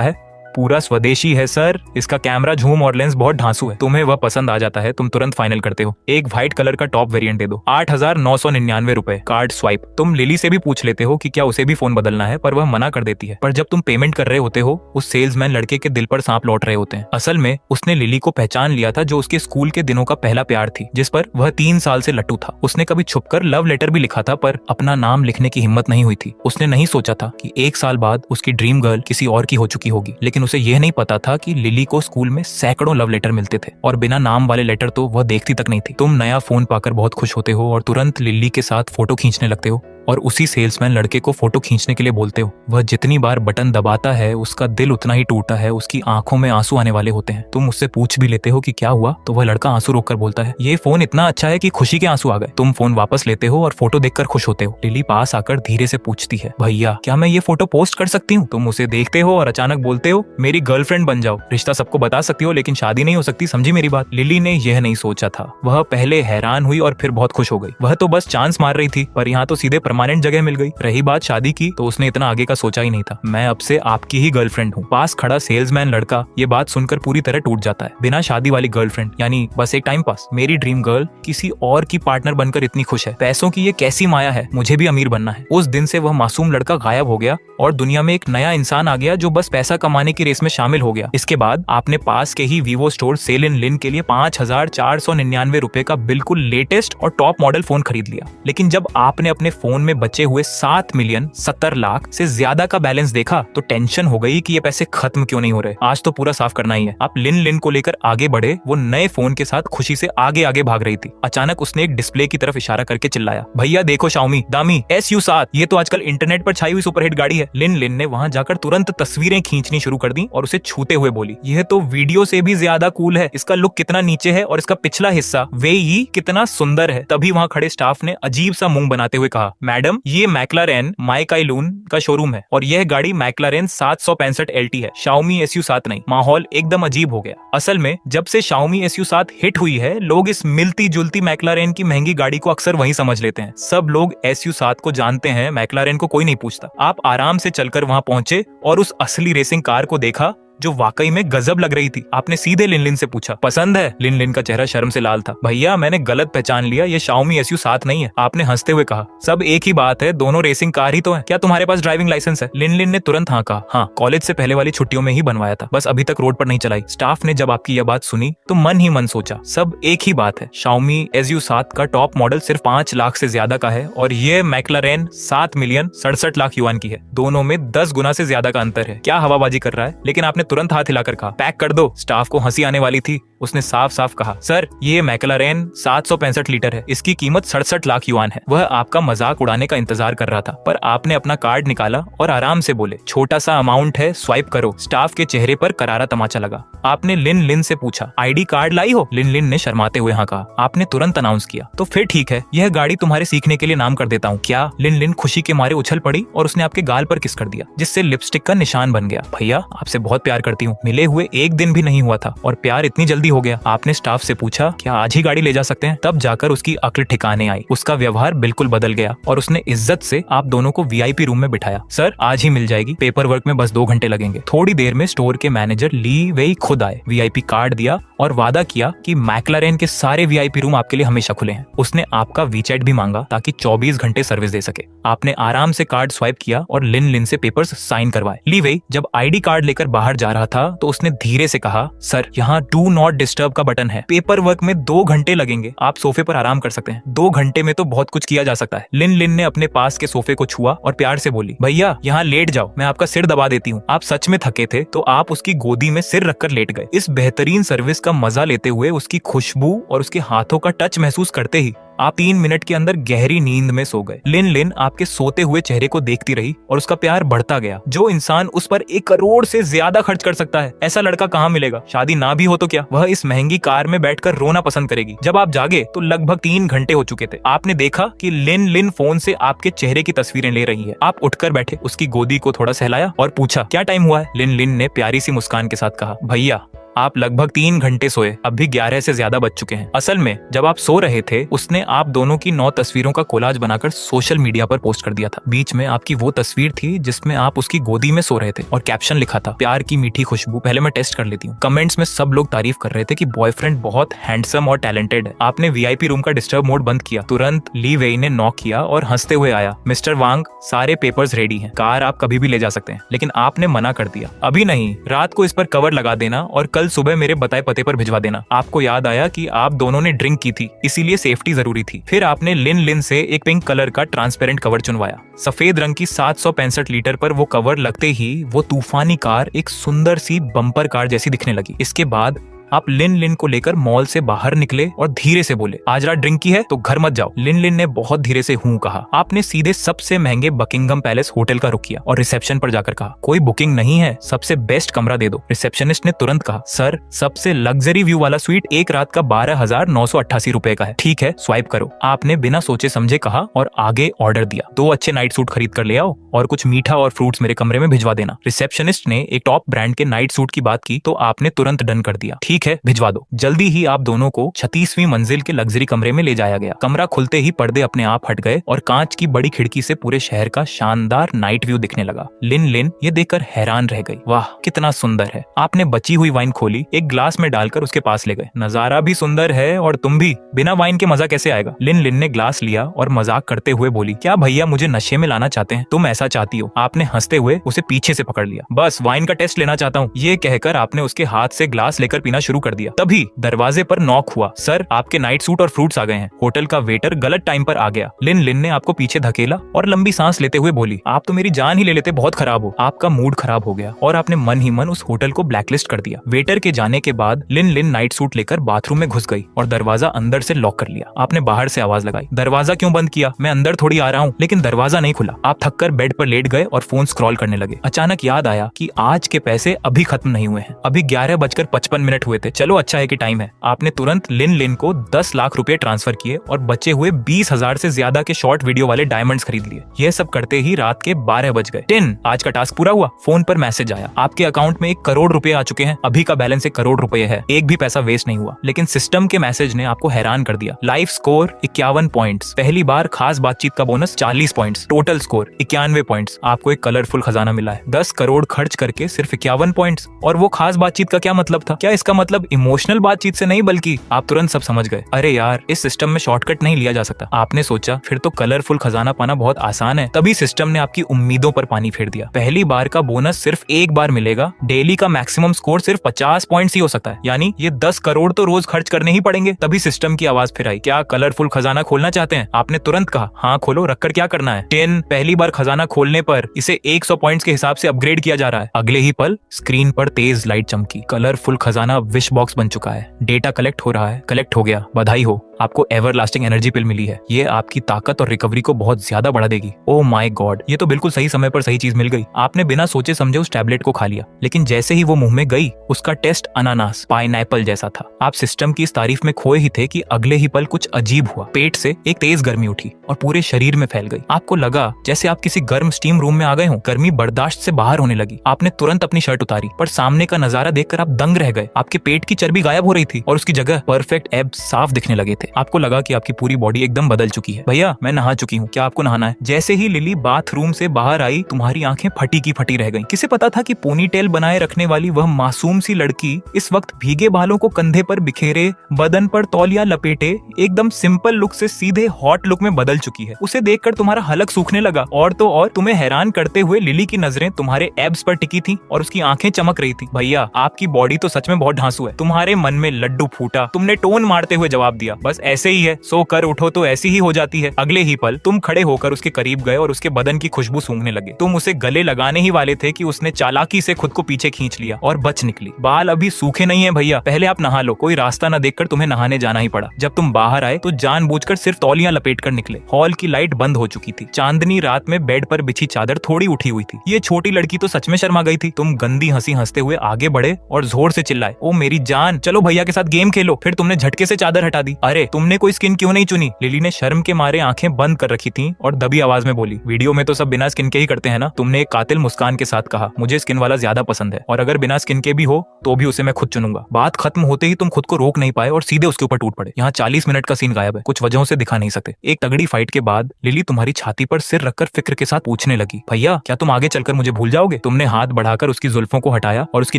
है, पूरा स्वदेशी है सर, इसका कैमरा, झूम और लेंस बहुत ढांसू है। तुम्हें वह पसंद आ जाता है। तुम तुरंत फाइनल करते हो, एक व्हाइट कलर का टॉप वेरिएंट दे दो। 8,999 रुपए। Card swipe. तुम लिली से भी पूछ लेते हो कि क्या उसे भी फोन बदलना है, पर वह मना कर देती है। पर जब तुम पेमेंट कर रहे होते हो, उस सेल्समैन लड़के के दिल पर सांप लौट रहे होते हैं। असल में उसने लिली को पहचान लिया था, जो उसके स्कूल के दिनों का पहला प्यार थी, जिस पर वह 3 साल से लट्टू था। उसने कभी छुपकर लव लेटर भी लिखा था, पर अपना नाम लिखने की हिम्मत नहीं हुई थी। उसने नहीं सोचा था कि 1 साल बाद उसकी ड्रीम गर्ल किसी और की हो चुकी होगी। लेकिन उसे यह नहीं पता था कि लिली को स्कूल में सैकड़ों लव लेटर मिलते थे और बिना नाम वाले लेटर तो वह देखती तक नहीं थी। तुम नया फोन पाकर बहुत खुश होते हो और तुरंत लिली के साथ फोटो खींचने लगते हो और उसी सेल्समैन लड़के को फोटो खींचने के लिए बोलते हो। वह जितनी बार बटन दबाता है उसका दिल उतना ही टूटता है, उसकी आंखों में आंसू आने वाले होते हैं। तुम उससे पूछ भी लेते हो कि क्या हुआ, तो वह लड़का आंसू रोककर बोलता है, ये फोन इतना अच्छा है कि खुशी के आंसू आ गए। तुम फोन वापस लेते हो और फोटो देखकर खुश होते हो। लिली पास आकर धीरे से पूछती है, भैया क्या मैं ये फोटो पोस्ट कर सकती हूँ? तुम उसे देखते हो और अचानक बोलते हो, मेरी गर्लफ्रेंड बन जाओ। रिश्ता सबको बता सकती हो लेकिन शादी नहीं हो सकती, समझी मेरी बात? लिली ने यह नहीं सोचा था। वह पहले हैरान हुई और फिर बहुत खुश हो गई। वह तो बस चांस मार रही थी, पर यहाँ तो सीधे परमानेंट जगह मिल गई। रही बात शादी की, तो उसने इतना आगे का सोचा ही नहीं था। मैं अब से आपकी ही गर्लफ्रेंड हूँ। पास खड़ा सेल्समैन लड़का ये बात सुनकर पूरी तरह टूट जाता है। बिना शादी वाली गर्लफ्रेंड, यानी बस एक टाइम पास। मेरी ड्रीम गर्ल किसी और की पार्टनर बनकर इतनी खुश है। पैसों की ये कैसी माया है, मुझे भी अमीर बनना है। उस दिन से वह मासूम लड़का गायब हो गया और दुनिया में एक नया इंसान आ गया जो बस पैसा कमाने की रेस में शामिल हो गया। इसके बाद आपने पास के ही वीवो स्टोर सेल इन लिन के लिए 5,499 रुपए का बिल्कुल लेटेस्ट और टॉप मॉडल फोन खरीद लिया। लेकिन जब आपने अपने फोन में बचे हुए 7,70,00,000 से ज्यादा का बैलेंस देखा तो टेंशन हो गई कि ये पैसे खत्म क्यों नहीं हो रहे। आज तो पूरा साफ करना ही है। आप लिन को लेकर आगे बढ़े। वो नए फोन के साथ खुशी से आगे आगे भाग रही थी। अचानक उसने एक डिस्प्ले की तरफ इशारा करके चिल्लाया, भैया देखो शाओमी दामी SU7, ये तो आजकल इंटरनेट पर छाई हुई सुपरहिट गाड़ी है। लिन ने वहां जाकर तुरंत तस्वीरें खींचनी शुरू कर दी और उसे छूते हुए बोली, यह तो वीडियो से भी ज्यादा कूल है। इसका लुक कितना नीचे है और इसका पिछला हिस्सा वे ही कितना सुंदर है। तभी वहां खड़े स्टाफ ने अजीब सा मुंह बनाते हुए कहा, मैडम ये मैक्लारेन माइकाइलून का शोरूम है और यह गाड़ी मैक्लारेन 765 LT है, शाओमी SU7 नहीं। माहौल एकदम अजीब हो गया। असल में जब से शाओमी SU7 हिट हुई है, लोग इस मिलती जुलती मैक्लारेन की महंगी गाड़ी को अक्सर वही समझ लेते हैं। सब लोग SU7 को जानते हैं, मैक्लारेन को कोई नहीं पूछता। आप आराम से चलकर वहां पहुंचे और उस असली रेसिंग कार को देखा जो वाकई में गजब लग रही थी। आपने सीधे लिन से पूछा, पसंद है? लिन का चेहरा शर्म से लाल था। भैया मैंने गलत पहचान लिया, ये शाओमी SU7 नहीं है। आपने हंसते हुए कहा, सब एक ही बात है, दोनों रेसिंग कार ही तो है। क्या तुम्हारे पास ड्राइविंग लाइसेंस है? लिन ने तुरंत हाँ कहा, हाँ कॉलेज से पहले वाली छुट्टियों में ही बनवाया था, बस अभी तक रोड पर नहीं चलाई। स्टाफ ने जब आपकी यह बात सुनी तो मन ही मन सोचा, सब एक ही बात है। शाओमी SU7 का टॉप मॉडल सिर्फ 5 लाख से ज्यादा का है और ये मैक्लारेन 7,67,00,000 युआन की है। दोनों में 10 गुना से ज्यादा का अंतर है। क्या हवाबाजी कर रहा है? लेकिन आपने तुरंत हाथ हिलाकर कहा, पैक कर दो। स्टाफ को हंसी आने वाली थी। उसने साफ साफ कहा, सर ये मैक्लारेन 765 लीटर है, इसकी कीमत 67 लाख युआन है। वह आपका मजाक उड़ाने का इंतजार कर रहा था, पर आपने अपना कार्ड निकाला और आराम से बोले, छोटा सा अमाउंट है, स्वाइप करो। स्टाफ के चेहरे पर करारा तमाचा लगा। आपने लिन लिन से पूछा, आईडी कार्ड लाई हो? लिन लिन ने शर्माते हुए हाँ कहा। आपने तुरंत अनाउंस किया, तो फिर ठीक है, यह गाड़ी तुम्हारे सीखने के लिए नाम कर देता हूँ। क्या? लिन लिन खुशी के मारे उछल पड़ी और उसने आपके गाल पर किस कर दिया, जिससे लिपस्टिक का निशान बन गया। भैया आपसे बहुत प्यार करती हूँ, मिले हुए एक दिन भी नहीं हुआ था और प्यार इतनी जल्दी हो गया। आपने स्टाफ से पूछा, क्या आज ही गाड़ी ले जा सकते हैं? तब जाकर उसकी अक्ल ठिकाने आई। उसका व्यवहार बिल्कुल बदल गया और उसने इज्जत से आप दोनों को वीआईपी रूम में बिठाया। सर आज ही मिल जाएगी, पेपर वर्क में बस 2 घंटे लगेंगे। थोड़ी देर में स्टोर के मैनेजर ली वेई खुद आए, वीआईपी कार्ड दिया और वादा किया कि मैक्लारेन के सारे वीआईपी रूम आपके लिए हमेशा खुले हैं। उसने आपका वीचैट भी मांगा ताकि 24 घंटे सर्विस दे सके। आपने आराम से कार्ड स्वाइप किया और लिन लिन से पेपर्स साइन करवाए। ली वेई जब आईडी कार्ड लेकर बाहर जा रहा था तो उसने धीरे से कहा, सर यहाँ डू नॉट डिस्टर्ब का बटन है, पेपर वर्क में 2 घंटे लगेंगे, आप सोफे पर आराम कर सकते हैं। 2 घंटे में तो बहुत कुछ किया जा सकता है। लिन लिन ने अपने पास के सोफे को छुआ और प्यार से बोली, भैया यहाँ लेट जाओ, मैं आपका सिर दबा देती हूँ। आप सच में थके थे तो आप उसकी गोदी में सिर रखकर लेट गए। इस बेहतरीन सर्विस का मजा लेते हुए उसकी खुशबू और उसके हाथों का टच महसूस करते ही आप 3 मिनट के अंदर गहरी नींद में सो गए। लिन लिन आपके सोते हुए चेहरे को देखती रही और उसका प्यार बढ़ता गया। जो इंसान उस पर 1 करोड़ से ज्यादा खर्च कर सकता है, ऐसा लड़का कहाँ मिलेगा? शादी ना भी हो तो क्या, वह इस महंगी कार में बैठकर रोना पसंद करेगी। जब आप जागे तो लगभग 3 घंटे हो चुके थे। आपने देखा कि लिन लिन फोन से आपके चेहरे की तस्वीरें ले रही है। आप उठकर बैठे, उसकी गोदी को थोड़ा सहलाया और पूछा, क्या टाइम हुआ है? लिन लिन ने प्यारी सी मुस्कान के साथ कहा, भैया आप लगभग 3 घंटे सोए, अब भी 11 से ज्यादा बज चुके हैं। असल में जब आप सो रहे थे उसने आप दोनों की 9 तस्वीरों का कोलाज बनाकर सोशल मीडिया पर पोस्ट कर दिया था। बीच में आपकी वो तस्वीर थी जिसमें आप उसकी गोदी में सो रहे थे और कैप्शन लिखा था, प्यार की मीठी खुशबू। पहले मैं टेस्ट कर लेती हूँ। कमेंट्स में सब लोग तारीफ कर रहे थे कि बॉयफ्रेंड बहुत हैंडसम और टैलेंटेड है। आपने वीआईपी रूम का डिस्टर्ब मोड बंद किया। तुरंत ली वेई ने नॉक किया और हंसते हुए आया, मिस्टर वांग सारे पेपर्स रेडी हैं, कार आप कभी भी ले जा सकते हैं। लेकिन आपने मना कर दिया, अभी नहीं, रात को इस पर कवर लगा देना और कल सुबह मेरे बताए पते पर भिजवा देना। आपको याद आया कि आप दोनों ने ड्रिंक की थी, इसीलिए सेफ्टी जरूरी थी। फिर आपने लिन लिन से एक पिंक कलर का ट्रांसपेरेंट कवर चुनवाया। सफेद रंग की 765 लीटर पर वो कवर लगते ही वो तूफानी कार एक सुंदर सी बम्पर कार जैसी दिखने लगी। इसके बाद आप लिन लिन को लेकर मॉल से बाहर निकले और धीरे से बोले, आज रात ड्रिंक की है तो घर मत जाओ। लिन लिन ने बहुत धीरे से हूं कहा। आपने सीधे सबसे महंगे बकिंगम पैलेस होटल का रुक किया और रिसेप्शन पर जाकर कहा, कोई बुकिंग नहीं है, सबसे बेस्ट कमरा दे दो। रिसेप्शनिस्ट ने तुरंत कहा, सर सबसे लग्जरी व्यू वाला स्वीट एक रात का 12,988 रुपए का है। ठीक है, स्वाइप करो। आपने बिना सोचे समझे कहा और आगे ऑर्डर दिया, 2 अच्छे नाइट सूट खरीद कर ले आओ और कुछ मीठा और फ्रूट्स मेरे कमरे में भिजवा देना। रिसेप्शनिस्ट ने एक टॉप ब्रांड के नाइट सूट की बात की तो आपने तुरंत डन कर दिया, ठीक है भिजवा दो। जल्दी ही आप दोनों को 36वीं मंजिल के लग्जरी कमरे में ले जाया गया। कमरा खुलते ही पर्दे अपने आप हट गए और कांच की बड़ी खिड़की से पूरे शहर का शानदार नाइट व्यू दिखने लगा। लिन लिन ये देखकर हैरान रह गई, वाह कितना सुंदर है। आपने बची हुई वाइन खोली, एक ग्लास में डालकर उसके पास ले गए। नजारा भी सुंदर है और तुम भी, बिना वाइन के मजा कैसे आएगा? लिन लिन ने ग्लास लिया और मजाक करते हुए बोली, क्या भैया मुझे नशे में लाना चाहते हैं? तुम ऐसा चाहती हो? आपने हंसते हुए उसे पीछे से पकड़ लिया। बस वाइन का टेस्ट लेना चाहता हूँ, ये कहकर आपने उसके हाथ से ग्लास लेकर पीना शुरू कर दिया। तभी दरवाजे पर नॉक हुआ। सर आपके नाइट सूट और फ्रूट्स आ गए हैं। होटल का वेटर गलत टाइम पर आ गया। लिन लिन ने आपको पीछे धकेला और लंबी सांस लेते हुए बोली, आप तो मेरी जान ही ले लेते, बहुत खराब हो। आपका मूड खराब हो गया और आपने मन ही मन उस होटल को ब्लैकलिस्ट कर दिया। वेटर के जाने के बाद लिन लिन नाइट सूट लेकर बाथरूम में घुस गई और दरवाजा अंदर से लॉक कर लिया। आपने बाहर से आवाज लगाई, दरवाजा क्यों बंद किया? मैं अंदर थोड़ी आ रहा हूँ। लेकिन दरवाजा नहीं खुला। आप थककर बेड पर लेट गए और फोन स्क्रॉल करने लगे। अचानक याद आया कि आज के पैसे अभी खत्म नहीं हुए हैं, अभी 11:55 हुए थे। चलो अच्छा है कि टाइम है। आपने तुरंत लिन लिन को 10 लाख रुपए ट्रांसफर किए और बचे हुए 20,000 से ज्यादा के शॉर्ट वीडियो वाले डायमंड्स खरीद लिए। यह सब करते ही रात के 12 बज गए। 10 आज का टास्क पूरा हुआ। फोन पर मैसेज आया, आपके अकाउंट में 1 करोड़ रुपए आ चुके हैं। अभी का बैलेंस 1 करोड़ रुपए है। एक भी पैसा वेस्ट नहीं हुआ। लेकिन सिस्टम के मैसेज ने आपको हैरान कर दिया। लाइफ स्कोर 51 पॉइंट्स, पहली बार खास बातचीत का bonus 40 points, total score 91 points. आपको एक कलरफुल खजाना मिला है। 10 करोड़ खर्च करके सिर्फ 51 पॉइंट्स। और वो खास बातचीत का क्या मतलब था? क्या इसका मतलब इमोशनल बातचीत से नहीं, बल्कि आप तुरंत सब समझ गए। अरे यार, इस सिस्टम में शॉर्टकट नहीं लिया जा सकता। आपने सोचा फिर तो कलरफुल खजाना पाना बहुत आसान है। तभी सिस्टम ने आपकी उम्मीदों पर पानी फेर दिया। पहली बार का बोनस सिर्फ एक बार मिलेगा। डेली का मैक्सिमम स्कोर सिर्फ 50 पॉइंट्स ही हो सकता है। यानी ये 10 करोड़ तो रोज खर्च करने ही पड़ेंगे। तभी सिस्टम की आवाज फिर आई, क्या कलरफुल खजाना खोलना चाहते हैं? आपने तुरंत कहा, हाँ खोलो, रखकर क्या करना है? 10 पहली बार खजाना खोलने पर इसे 100 पॉइंट्स के हिसाब से अपग्रेड किया जा रहा है। अगले ही पल स्क्रीन पर तेज लाइट चमकी। कलरफुल खजाना विश बॉक्स बन चुका है, डेटा कलेक्ट हो रहा है, कलेक्ट हो गया, बधाई हो, आपको एवर लास्टिंग एनर्जी पिल मिली है। ये आपकी ताकत और रिकवरी को बहुत ज्यादा बढ़ा देगी। ओह माय गॉड, ये तो बिल्कुल सही समय पर सही चीज मिल गई। आपने बिना सोचे समझे उस टैबलेट को खा लिया, लेकिन जैसे ही वो मुंह में गई उसका टेस्ट अनानास पाइनएप्पल जैसा था। आप सिस्टम की इस तारीफ में खोए ही थे कि अगले ही पल कुछ अजीब हुआ। पेट से एक तेज गर्मी उठी और पूरे शरीर में फैल गई। आपको लगा जैसे आप किसी गर्म स्टीम रूम में आ गए हो। गर्मी बर्दाश्त से बाहर होने लगी। आपने तुरंत अपनी शर्ट उतारी, पर सामने का नजारा देखकर आप दंग रह गए। आपके पेट की चर्बी गायब हो रही थी और उसकी जगह परफेक्ट एब्स साफ दिखने लगे थे। आपको लगा कि आपकी पूरी बॉडी एकदम बदल चुकी है। भैया मैं नहा चुकी हूँ, क्या आपको नहाना है? जैसे ही लिली बाथरूम से बाहर आई, तुम्हारी आंखें फटी की फटी रह गईं। किसे पता था कि पोनीटेल बनाए रखने वाली वह मासूम सी लड़की इस वक्त भीगे बालों को कंधे पर बिखेरे, बदन पर तौलिया लपेटे, एकदम सिंपल लुक से सीधे हॉट लुक में बदल चुकी है। उसे देखकर तुम्हारा हलक सूखने लगा और तो और तुम्हें हैरान करते हुए लिली की नजरें तुम्हारे एब्स पर टिकी थी और उसकी आंखें चमक रही थी। भैया आपकी बॉडी तो सच में बहुत ढांसू है। तुम्हारे मन में लड्डू फूटा। तुमने टोन मारते हुए जवाब दिया, बस ऐसे ही है, सो कर उठो तो ऐसी ही हो जाती है। अगले ही पल तुम खड़े होकर उसके करीब गए और उसके बदन की खुशबू सूंघने लगे। तुम उसे गले लगाने ही वाले थे कि उसने चालाकी से खुद को पीछे खींच लिया और बच निकली। बाल अभी सूखे नहीं है भैया, पहले आप नहा लो। कोई रास्ता न देखकर तुम्हें नहाने जाना ही पड़ा। जब तुम बाहर आए तो जानबूझकर सिर्फ तौलियां लपेट कर निकले। हॉल की लाइट बंद हो चुकी थी। चांदनी रात में बेड पर बिछी चादर थोड़ी उठी हुई थी। ये छोटी लड़की तो सच में शर्मा गई थी। तुम गंदी हंसी हंसते हुए आगे बढ़े और जोर से चिल्लाए, ओ मेरी जान, चलो भैया के साथ गेम खेलो। फिर तुमने झटके से चादर हटा दी। अरे तुमने कोई स्किन क्यों नहीं चुनी? लिली ने शर्म के मारे आंखें बंद कर रखी थी और दबी आवाज में बोली, वीडियो में तो सब बिना स्किन के ही करते हैं ना। तुमने एक कातिल मुस्कान के साथ कहा, मुझे स्किन वाला ज्यादा पसंद है और अगर बिना स्किन के भी हो तो भी उसे मैं खुद चुनूंगा। बात खत्म होते ही तुम खुद को रोक नहीं पाए और सीधे उसके ऊपर टूट पड़े। यहाँ 40 मिनट का सीन गायब है, कुछ वजहों से दिखा नहीं सकते। एक तगड़ी फाइट के बाद लिली तुम्हारी छाती पर सिर रखकर फिक्र के साथ पूछने लगी, भैया क्या तुम आगे चलकर मुझे भूल जाओगे? तुमने हाथ बढ़ाकर उसकी जुल्फों को हटाया और उसकी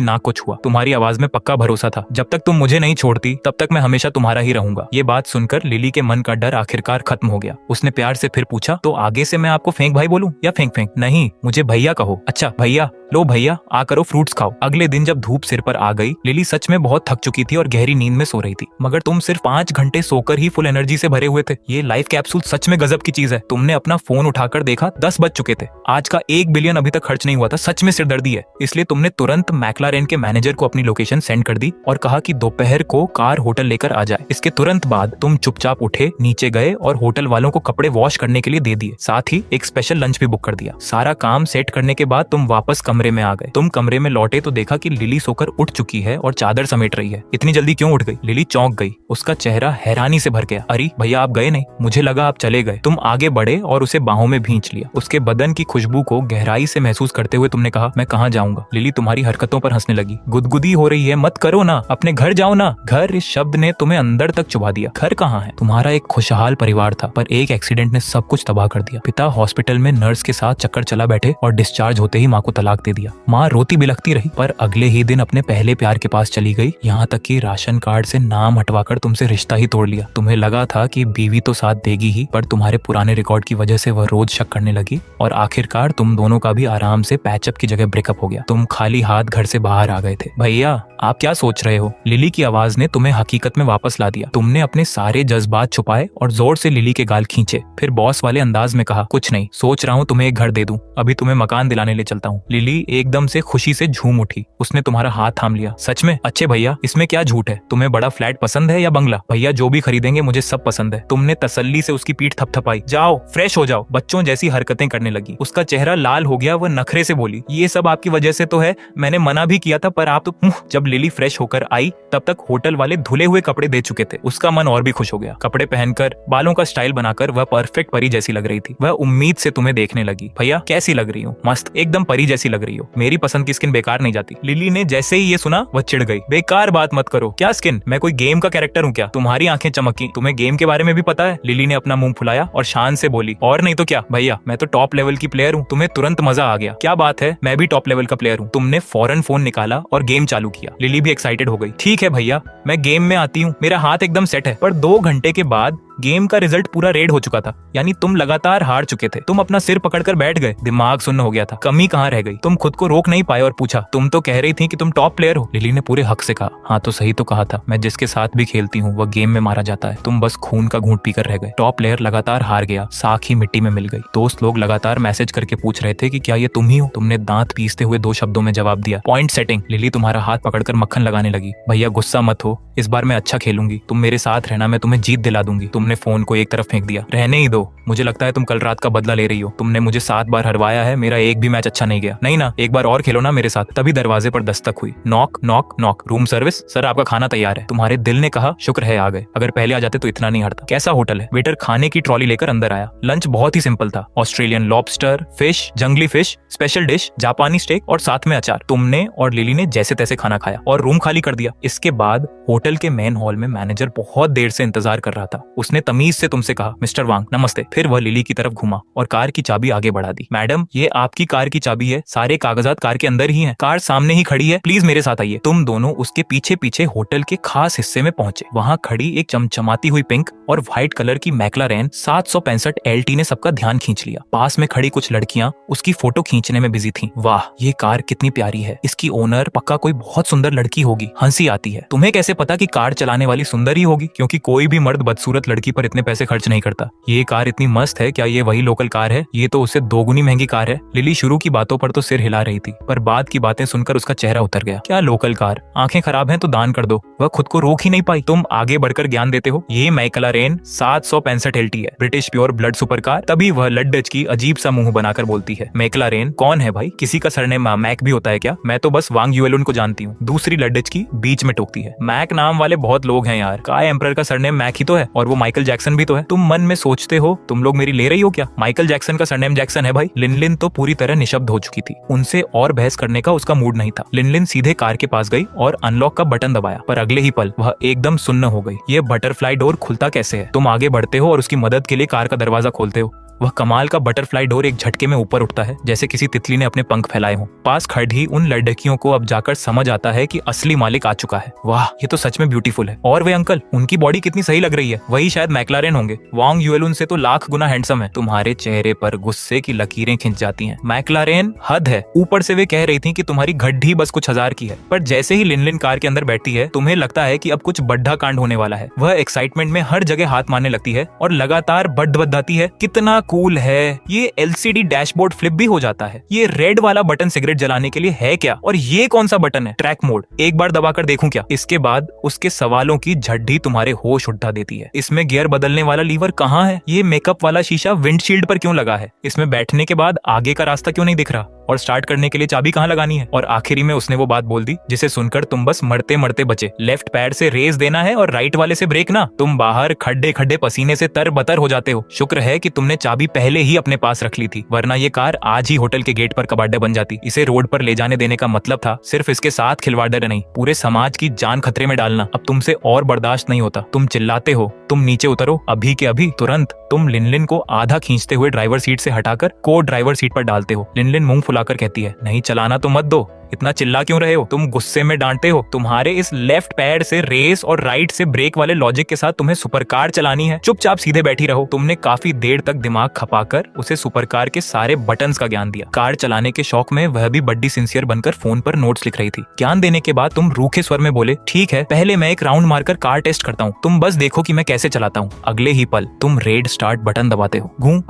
नाक को छुआ। तुम्हारी आवाज में पक्का भरोसा था, जब तक तुम मुझे नहीं छोड़ती तब तक मैं हमेशा तुम्हारा ही रहूंगा। ये बात सुनकर लिली के मन का डर आखिरकार खत्म हो गया। उसने प्यार से फिर पूछा, तो आगे से मैं आपको फेंक भाई बोलूं या फेंक फेंक? नहीं, मुझे भैया कहो। अच्छा भैया, लो भैया आ करो, फ्रूट्स खाओ। अगले दिन जब धूप सिर पर आ गई, लिली सच में बहुत थक चुकी थी और गहरी नींद में सो रही थी। मगर तुम सिर्फ 5 घंटे सोकर ही फुल एनर्जी से भरे हुए थे। ये लाइफ कैप्सूल सच में गजब की चीज है। तुमने अपना फोन उठाकर देखा, 10 बज चुके थे। आज का 1 बिलियन अभी तक खर्च नहीं हुआ था। सच में सिरदर्दी है। इसलिए तुमने तुरंत मैक्लारेन के मैनेजर को अपनी लोकेशन सेंड कर दी और कहा कि दोपहर को कार होटल लेकर आ जाए। इसके तुरंत बाद तुम चुपचाप उठे, नीचे गए और होटल वालों को कपड़े वॉश करने के लिए दे दिए। साथ ही एक स्पेशल लंच भी बुक कर दिया। सारा काम सेट करने के बाद तुम वापस कमरे में आ गए। तुम कमरे में लौटे तो देखा कि लिली सोकर उठ चुकी है और चादर समेट रही है। इतनी जल्दी क्यों उठ गई? लिली चौंक गई। उसका चेहरा हैरानी से भर गया। अरे भैया आप गए नहीं, मुझे लगा आप चले गए। तुम आगे बढ़े और उसे बाहों में भींच लिया। उसके बदन की खुशबू को गहराई से महसूस करते हुए तुमने कहा, मैं कहाँ जाऊंगा? लिली तुम्हारी हरकतों पर हंसने लगी। गुदगुदी हो रही है, मत करो ना, अपने घर जाओ ना। घर इस शब्द ने तुम्हें अंदर तक चुभा दिया। घर कहाँ है? तुम्हारा एक खुशहाल परिवार था, पर एक एक्सीडेंट ने सब कुछ तबाह कर दिया। पिता हॉस्पिटल में नर्स के साथ चक्कर चला बैठे और डिस्चार्ज होते ही माँ को तलाक दे दिया। माँ रोती बिलखती रही, पर अगले ही दिन अपने पहले प्यार के पास चली गई। यहाँ तक कि राशन कार्ड से नाम हटवाकर तुमसे रिश्ता ही तोड़ लिया। तुम्हें लगा था कि बीवी तो साथ देगी ही, पर तुम्हारे पुराने रिकॉर्ड की वजह से वह रोज शक करने लगी और आखिरकार तुम दोनों का भी आराम से पैचअप की जगह ब्रेकअप हो गया। तुम खाली हाथ घर से बाहर आ गए थे। भैया आप क्या सोच रहे हो? लिली की आवाज ने तुम्हें हकीकत में वापस ला दिया। तुमने अपने सारे जज्बात छुपाए और जोर से लिली के गाल खींचे। फिर बॉस वाले अंदाज में कहा, कुछ नहीं, सोच रहा हूँ तुम्हें एक घर दे दूं, अभी तुम्हें मकान दिलाने ले चलता हूँ। लिली एकदम से खुशी से झूम उठी। उसने तुम्हारा हाथ थाम लिया। सच में? अच्छे भैया, इसमें क्या झूठ है? तुम्हें बड़ा फ्लैट पसंद है या बंगला? भैया जो भी खरीदेंगे मुझे सब पसंद है। तुमने तसल्ली से उसकी पीठ थपथपाई। जाओ फ्रेश हो जाओ। बच्चों जैसी हरकतें करने लगी। उसका चेहरा लाल हो गया। वह नखरे से बोली, ये सब आपकी वजह से तो है, मैंने मना भी किया था पर आप तो। जब लिली फ्रेश होकर आई तब तक होटल वाले धुले हुए कपड़े दे चुके थे। उसका मन और भी खुश हो गया। कपड़े पहनकर, बालों का स्टाइल बनाकर वह परफेक्ट परी जैसी लग रही थी। वह उम्मीद से तुम्हें देखने लगी। भैया कैसी लग रही हो? मस्त, एकदम परी जैसी लग रही हो। मेरी पसंद की स्किन बेकार नहीं जाती। लिली ने जैसे ही ये सुना वह चिढ़ गई। बेकार बात मत करो। क्या स्किन? मैं कोई गेम का कैरेक्टर हूँ क्या? तुम्हारी आंखें चमकी। तुम्हें गेम के बारे में भी पता है? लिली ने अपना मुंह फुलाया और शान से बोली, और नहीं तो क्या भैया, मैं तो टॉप लेवल की प्लेयर हूँ। तुम्हें तुरंत मजा आ गया। क्या बात है, मैं भी टॉप लेवल का प्लेयर हूँ। तुमने फौरन फोन निकाला और गेम चालू किया। लिली भी एक्साइटेड हो गई। ठीक है भैया, मैं गेम में आती हूँ, मेरा हाथ एकदम सेट है। पर 2 घंटे के बाद गेम का रिजल्ट पूरा रेड हो चुका था, यानी तुम लगातार हार चुके थे। तुम अपना सिर पकड़कर बैठ गए, दिमाग सुन्न हो गया था, कमी कहाँ रह गई। तुम खुद को रोक नहीं पाए और पूछा, तुम तो कह रही थी कि तुम टॉप प्लेयर हो। लिली ने पूरे हक से कहा, हाँ तो सही तो कहा था, मैं जिसके साथ भी खेलती हूँ वह गेम में मारा जाता है। तुम बस खून का घूंट पीकर रह गए। टॉप प्लेयर लगातार हार गया, साख ही मिट्टी में मिल गई। दोस्त लोग लगातार मैसेज करके पूछ रहे थे कि क्या ये तुम ही हो। तुमने दांत पीसते हुए 2 शब्दों में जवाब दिया, पॉइंट सेटिंग। लिली तुम्हारा हाथ पकड़कर मक्खन लगाने लगी। भैया गुस्सा मत हो, इस बार मैं अच्छा खेलूंगी, तुम मेरे साथ रहना, मैं तुम्हें जीत दिला दूंगी। तुमने फोन को एक तरफ फेंक दिया। रहने ही दो, मुझे लगता है तुम कल रात का बदला ले रही हो। तुमने मुझे 7 बार हरवाया है, मेरा एक भी मैच अच्छा नहीं गया। नहीं ना, एक बार और खेलो ना मेरे साथ। तभी दरवाजे पर दस्तक हुई। Knock knock knock. Room service. Sir आपका खाना तैयार है। तुम्हारे दिल ने कहा शुक्र है आ गए, अगर पहले आ जाते तो इतना नहीं हरता। कैसा होटल है? वेटर खाने की ट्रॉली लेकर अंदर आया। लंच बहुत ही सिंपल था, ऑस्ट्रेलियन लॉबस्टर, फिश, जंगली फिश, स्पेशल डिश, जापानी स्टेक और साथ में अचार। तुमने और लिली ने जैसे तैसे खाना खाया और रूम खाली कर दिया। इसके बाद होटल के मेन हॉल में मैनेजर बहुत देर से इंतजार कर रहा था। उसने तमीज से तुमसे कहा, मिस्टर वांग नमस्ते। फिर वह लिली की तरफ घुमा और कार की चाबी आगे बढ़ा दी। मैडम ये आपकी कार की चाबी है, सारे कागजात कार के अंदर ही हैं, कार सामने ही खड़ी है, प्लीज मेरे साथ आइए। तुम दोनों उसके पीछे पीछे होटल के खास हिस्से में पहुंचे। वहां खड़ी एक चमचमाती हुई पिंक और व्हाइट कलर की मैक्लारेन 765 LT ने सबका ध्यान खींच लिया। पास में खड़ी कुछ लड़कियां उसकी फोटो खींचने में बिजी थीं। वाह ये कार कितनी प्यारी है, इसकी ओनर पक्का कोई बहुत सुंदर लड़की होगी। हंसी आती है। तुम्हें कैसे पता कि कार चलाने वाली सुंदर ही होगी? क्योंकि कोई भी मर्द बदसूरत लड़की पर इतने पैसे खर्च नहीं करता। ये कार इतनी मस्त है, क्या ये वही लोकल कार है? ये तो उससे 2 गुनी महंगी कार है। लिली शुरू की बातों पर तो सिर हिला रही थी, पर बाद की बातें सुनकर उसका चेहरा उतर गया। क्या लोकल कार? आंखें खराब हैं तो दान कर दो। वह खुद को रोक ही नहीं पाई। तुम आगे बढ़कर ज्ञान देते हो। ये मैक्लारेन 765 LT है, British pure blood super car. तभी वह लड्डच की अजीब सा मुंह बनाकर बोलती है, मैक्लारेन कौन है भाई? किसी का सरनेम मैक भी होता है क्या? मैं तो बस वांग युएलुन को जानती हूँ। दूसरी लड्डच की बीच में टोकती है, मैक नाम वाले बहुत लोग हैं यार, काय एम्परर का सरनेम मैक ही तो है, और वो माइकल जैक्सन भी तो है। तुम मन में सोचते हो तुम लोग मेरी ले रही हो क्या? माइकल जैक्सन का सरनेम जैक्सन है भाई। लिनलिन तो पूरी तरह निशब्द हो चुकी थी, उनसे और बहस करने का उसका मूड नहीं था। लिनलिन सीधे कार के पास गई और अनलॉक का बटन दबाया, पर अगले ही पल वह एकदम सुन्न हो गई। ये बटरफ्लाई डोर खुलता कैसे है? तुम आगे बढ़ते हो और उसकी मदद के लिए कार का दरवाजा खोलते हो। वह कमाल का बटरफ्लाई डोर एक झटके में ऊपर उठता है, जैसे किसी तितली ने अपने पंख फैलाए हों। पास खड़ी उन लड़कियों को अब जाकर समझ आता है कि असली मालिक आ चुका है। वाह ये तो सच में ब्यूटीफुल है। और वे अंकल, उनकी बॉडी कितनी सही लग रही है। वही शायद मैक्लारेन होंगे। वांग युएलुन से तो लाख गुना हैंडसम है। तुम्हारे चेहरे पर गुस्से की लकीरें खिंच जाती हैं। मैक्लारेन हद है। ऊपर से वे कह रही थी कि तुम्हारी गड्ढी बस कुछ 1000 की है, पर जैसे ही लिनलिन कार के अंदर बैठती है तुम्हें लगता है कि अब कुछ बड्ढा कांड होने वाला है। वह एक्साइटमेंट में हर जगह हाथ मारने लगती है और लगातार बदबदाती है, कितना कूल है ये। LCD डैशबोर्ड फ्लिप भी हो जाता है। ये रेड वाला बटन सिगरेट जलाने के लिए है क्या? और ये कौन सा बटन है? ट्रैक मोड, एक बार दबाकर देखूं क्या? इसके बाद उसके सवालों की झड्डी तुम्हारे होश उठा देती है। इसमें गियर बदलने वाला लीवर कहाँ है? ये मेकअप वाला शीशा विंडशील्ड पर क्यों लगा है? इसमें बैठने के बाद आगे का रास्ता क्यों नहीं दिख रहा? और स्टार्ट करने के लिए चाबी कहाँ लगानी है? और आखिरी में उसने वो बात बोल दी जिसे सुनकर तुम बस मरते मरते बचे। लेफ्ट पैर से रेस देना है और राइट वाले से ब्रेक ना। तुम बाहर खड्डे खड्डे पसीने से तरबतर हो जाते हो। शुक्र है कि तुमने चाबी पहले ही अपने पास रख ली थी, वरना ये कार आज ही होटल के गेट पर कबाड़ा बन जाती। इसे रोड पर ले जाने देने का मतलब था सिर्फ इसके साथ खिलवाड़ नहीं, पूरे समाज की जान खतरे में डालना। अब तुमसे और बर्दाश्त नहीं होता। तुम चिल्लाते हो, तुम नीचे उतरो अभी के अभी, तुरंत। तुम लिनलिन को आधा खींचते हुए ड्राइवर सीट से हटाकर को ड्राइवर सीट पर डालते हो। लिनलिन मुंह फुलाकर कहती है, नहीं चलाना तो मत दो, इतना चिल्ला क्यों रहे हो? तुम गुस्से में डांटते हो। तुम्हारे इस लेफ्ट पैर से रेस और राइट से ब्रेक वाले लॉजिक के साथ तुम्हें सुपरकार चलानी है। चुपचाप सीधे बैठी रहो। तुमने काफी देर तक दिमाग खपाकर उसे सुपरकार के सारे बटन्स का ज्ञान दिया। कार चलाने के शौक में वह भी बड्डी सिंसियर बनकर फोन पर नोट्स लिख रही थी। ज्ञान देने के बाद तुम रूखे स्वर में बोले, ठीक है पहले मैं एक राउंड मारकर कार टेस्ट करता हूँ, तुम बस देखो कि मैं कैसे चलाता हूँ। अगले ही पल तुम रेड स्टार्ट बटन दबाते हो। गूं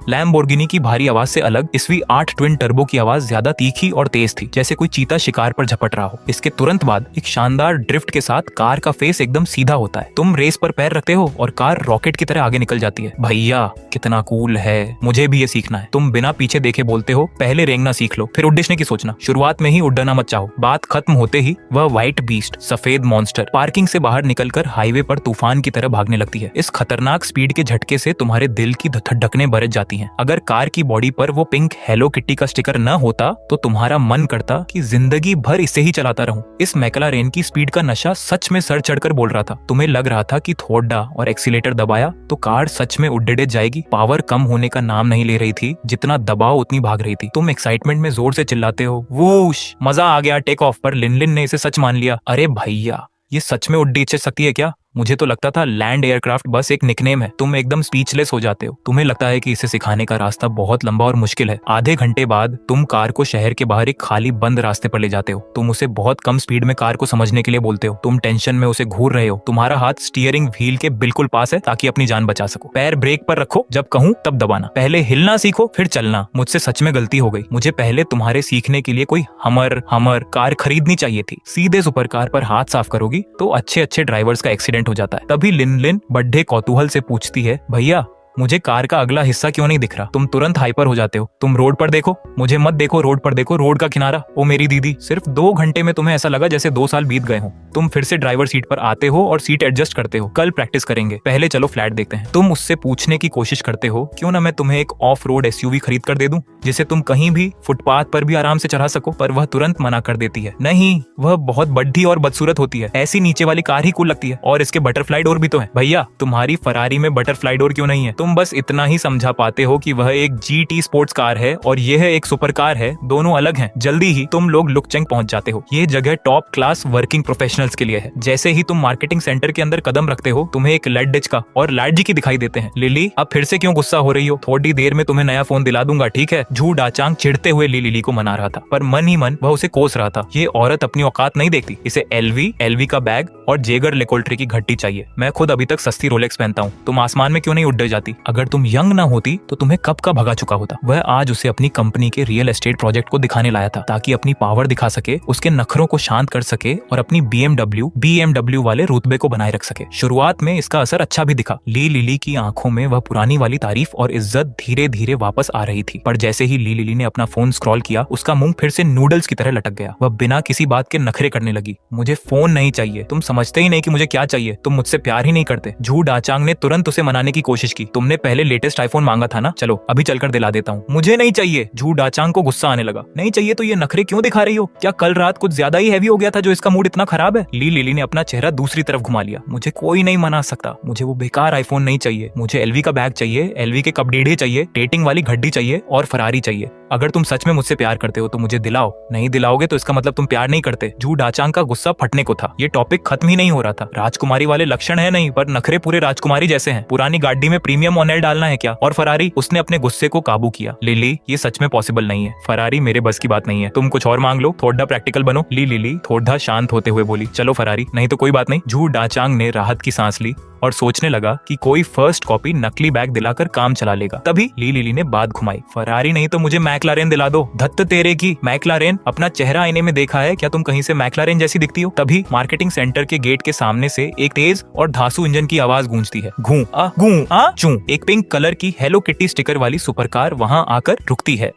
लैम्बोर्गिनी की भारी आवाज से अलग इस V8 ट्विन टर्बो की आवाज ज्यादा तीखी और तेज थी, जैसे कोई चीता शिकार पर झपट रहा हो। इसके तुरंत बाद एक शानदार ड्रिफ्ट के साथ कार का फेस एकदम सीधा होता है। तुम रेस पर पैर रखते हो और कार रॉकेट की तरह आगे निकल जाती है। भैया कितना कूल है, मुझे भी ये सीखना है। तुम बिना पीछे देखे बोलते हो, पहले रेंगना सीख लो फिर उड्डने की सोचना। शुरुआत में ही उड्डना मत चाहो। बात खत्म होते ही वह व्हाइट बीस्ट, सफेद मॉन्स्टर पार्किंग से बाहर निकलकर हाईवे पर तूफान की तरह भागने लगती है। इस खतरनाक स्पीड के झटके से तुम्हारे दिल की धड़कनें बरस जाती हैं। अगर कार की बॉडी पर वो पिंक हेलो किट्टी का स्टिकर न होता तो तुम्हारा मन करता कि जिंदगी भर इसे ही चलाता रहूं। इस मैक्लारेन की स्पीड का नशा सच में सर चढ़कर बोल रहा था। तुम्हें लग रहा था कि थोड़ा और एक्सीलेटर दबाया तो कार सच में उड्डे जाएगी। पावर कम होने का नाम नहीं ले रही थी, जितना दबाओ उतनी भाग रही थी। तुम एक्साइटमेंट में जोर से चिल्लाते हो, वूश मजा आ गया टेक ऑफ। पर लिनलिन ने इसे सच मान लिया। अरे भैया ये सच में उड्डी सकती है क्या? मुझे तो लगता था लैंड एयरक्राफ्ट बस एक निकनेम है। तुम एकदम स्पीचलेस हो जाते हो। तुम्हें लगता है कि इसे सिखाने का रास्ता बहुत लंबा और मुश्किल है। आधे घंटे बाद तुम कार को शहर के बाहर एक खाली बंद रास्ते पर ले जाते हो। तुम उसे बहुत कम स्पीड में कार को समझने के लिए बोलते हो। तुम टेंशन में उसे घूर रहे हो। तुम्हारा हाथ स्टीयरिंग व्हील के बिल्कुल पास है ताकि अपनी जान बचा सको। पैर ब्रेक पर रखो, जब कहूं तब दबाना। पहले हिलना सीखो फिर चलना। मुझसे सच में गलती हो गई। मुझे पहले तुम्हारे सीखने के लिए कोई हमर कार खरीदनी चाहिए थी। सीधे सुपर कार पर हाथ साफ करोगी तो अच्छे अच्छे ड्राइवर्स का एक्सीडेंट हो जाता है। तभी लिन बड्ढे कौतूहल से पूछती है, भैया मुझे कार का अगला हिस्सा क्यों नहीं दिख रहा? तुम तुरंत हाइपर हो जाते हो। तुम रोड पर देखो, मुझे मत देखो, रोड पर देखो, रोड का किनारा। ओ मेरी दीदी, सिर्फ 2 घंटे में तुम्हें ऐसा लगा जैसे 2 साल बीत गए हो। तुम फिर से ड्राइवर सीट पर आते हो और सीट एडजस्ट करते हो। कल प्रैक्टिस करेंगे, पहले चलो फ्लैट देखते हैं। तुम उससे पूछने की कोशिश करते हो, क्यों ना मैं तुम्हें एक ऑफ रोड एसयूवी खरीद कर दे दूं, जिसे तुम कहीं भी फुटपाथ पर भी आराम से चढ़ा सको। पर वह तुरंत मना कर देती है, नहीं वह बहुत बड्ढी और बदसूरत होती है, ऐसी नीचे वाली कार ही कूल लगती है, और इसके बटरफ्लाई डोर भी तो है। भैया तुम्हारी फरारी में बटरफ्लाई डोर क्यों नहीं है? तुम बस इतना ही समझा पाते हो कि वह एक GT स्पोर्ट्स कार है और यह एक सुपर कार है, दोनों अलग हैं। जल्दी ही तुम लोग लुकचेंग पहुंच जाते हो। ये जगह टॉप क्लास वर्किंग प्रोफेशनल्स के लिए है। जैसे ही तुम मार्केटिंग सेंटर के अंदर कदम रखते हो, तुम्हें एक लेडिच का और लैडजी की दिखाई देते हैं। लिली, अब फिर से क्यों गुस्सा हो रही हो? थोड़ी देर में तुम्हें नया फोन दिला दूंगा, ठीक है? झू डाचांग चिढ़ते हुए लिली को मना रहा था, पर मन ही मन वह उसे कोस रहा था। ये औरत अपनी औकात नहीं देखती। इसे LV का बैग और जेगर लेकोल्ट्री की घट्टी चाहिए। मैं खुद अभी तक सस्ती रोलेक्स पहनता हूँ। तुम आसमान में क्यों नहीं उड़ जाती? अगर तुम यंग ना होती तो तुम्हें कब का भगा चुका होता। वह आज उसे अपनी कंपनी के रियल एस्टेट प्रोजेक्ट को दिखाने लाया था, ताकि अपनी पावर दिखा सके, उसके नखरों को शांत कर सके और अपनी BMW वाले रुतबे को बनाए रख सके। शुरुआत में इसका असर अच्छा भी दिखा। लिली की आंखों में वह पुरानी वाली तारीफ और इज्जत धीरे धीरे वापस आ रही थी। पर जैसे ही लिली ने अपना फोन स्क्रॉल किया, उसका मुंह फिर से नूडल्स की तरह लटक गया। वह बिना किसी बात के नखरे करने लगी। मुझे फोन नहीं चाहिए। तुम समझते ही नहीं कि मुझे क्या चाहिए। तुम मुझसे प्यार ही नहीं करते। झू डाचांग ने तुरंत उसे मनाने की कोशिश की। तुमने पहले लेटेस्ट आईफोन मांगा था ना, चलो अभी चलकर दिला देता हूँ। मुझे नहीं चाहिए। झू डाचांग को गुस्सा आने लगा। नहीं चाहिए तो ये नखरे क्यों दिखा रही हो? क्या कल रात कुछ ज्यादा ही हैवी हो गया था जो इसका मूड इतना खराब है? लिली ने अपना चेहरा दूसरी तरफ घुमा लिया। मुझे कोई नहीं मना सकता। मुझे वो बेकार आईफोन नहीं चाहिए। मुझे LV का बैग चाहिए, LV के कपडेढ़े चाहिए, डेटिंग वाली घड्डी चाहिए और फरारी चाहिए। अगर तुम सच में मुझसे प्यार करते हो तो मुझे दिलाओ। नहीं दिलाओगे तो इसका मतलब तुम प्यार नहीं करते। झू डाचांग का गुस्सा फटने को था। ये टॉपिक खत्म ही नहीं हो रहा था। राजकुमारी वाले लक्षण है नहीं, पर नखरे पूरे राजकुमारी जैसे हैं। पुरानी गाड़ी में प्रीमियम ऑनेल डालना है क्या? और फरारी? उसने अपने गुस्से को काबू किया। लिली, ये सच में पॉसिबल नहीं है। फरारी मेरे बस की बात नहीं है। तुम कुछ और मांग लो, थोड़ा प्रैक्टिकल बनो। लिली थोड़ा शांत होते हुए बोली, चलो फरारी, नहीं तो कोई बात नहीं। झू डाचांग ने राहत की सांस ली और सोचने लगा कि कोई फर्स्ट कॉपी नकली बैग दिलाकर काम चला लेगा। तभी लिली ने बात घुमाई, फरारी नहीं तो मुझे मैक्लारेन दिला दो। धत्त तेरे की मैक्लारेन? अपना चेहरा आईने में देखा है क्या? तुम कहीं से मैक्लारेन जैसी दिखती हो? तभी मार्केटिंग सेंटर के गेट के सामने से एक तेज और धांसू इंजन की आवाज गूंजती है। घू आ चू। एक पिंक कलर की हेलो किटी स्टिकर वाली सुपर कार वहां आकर रुकती है।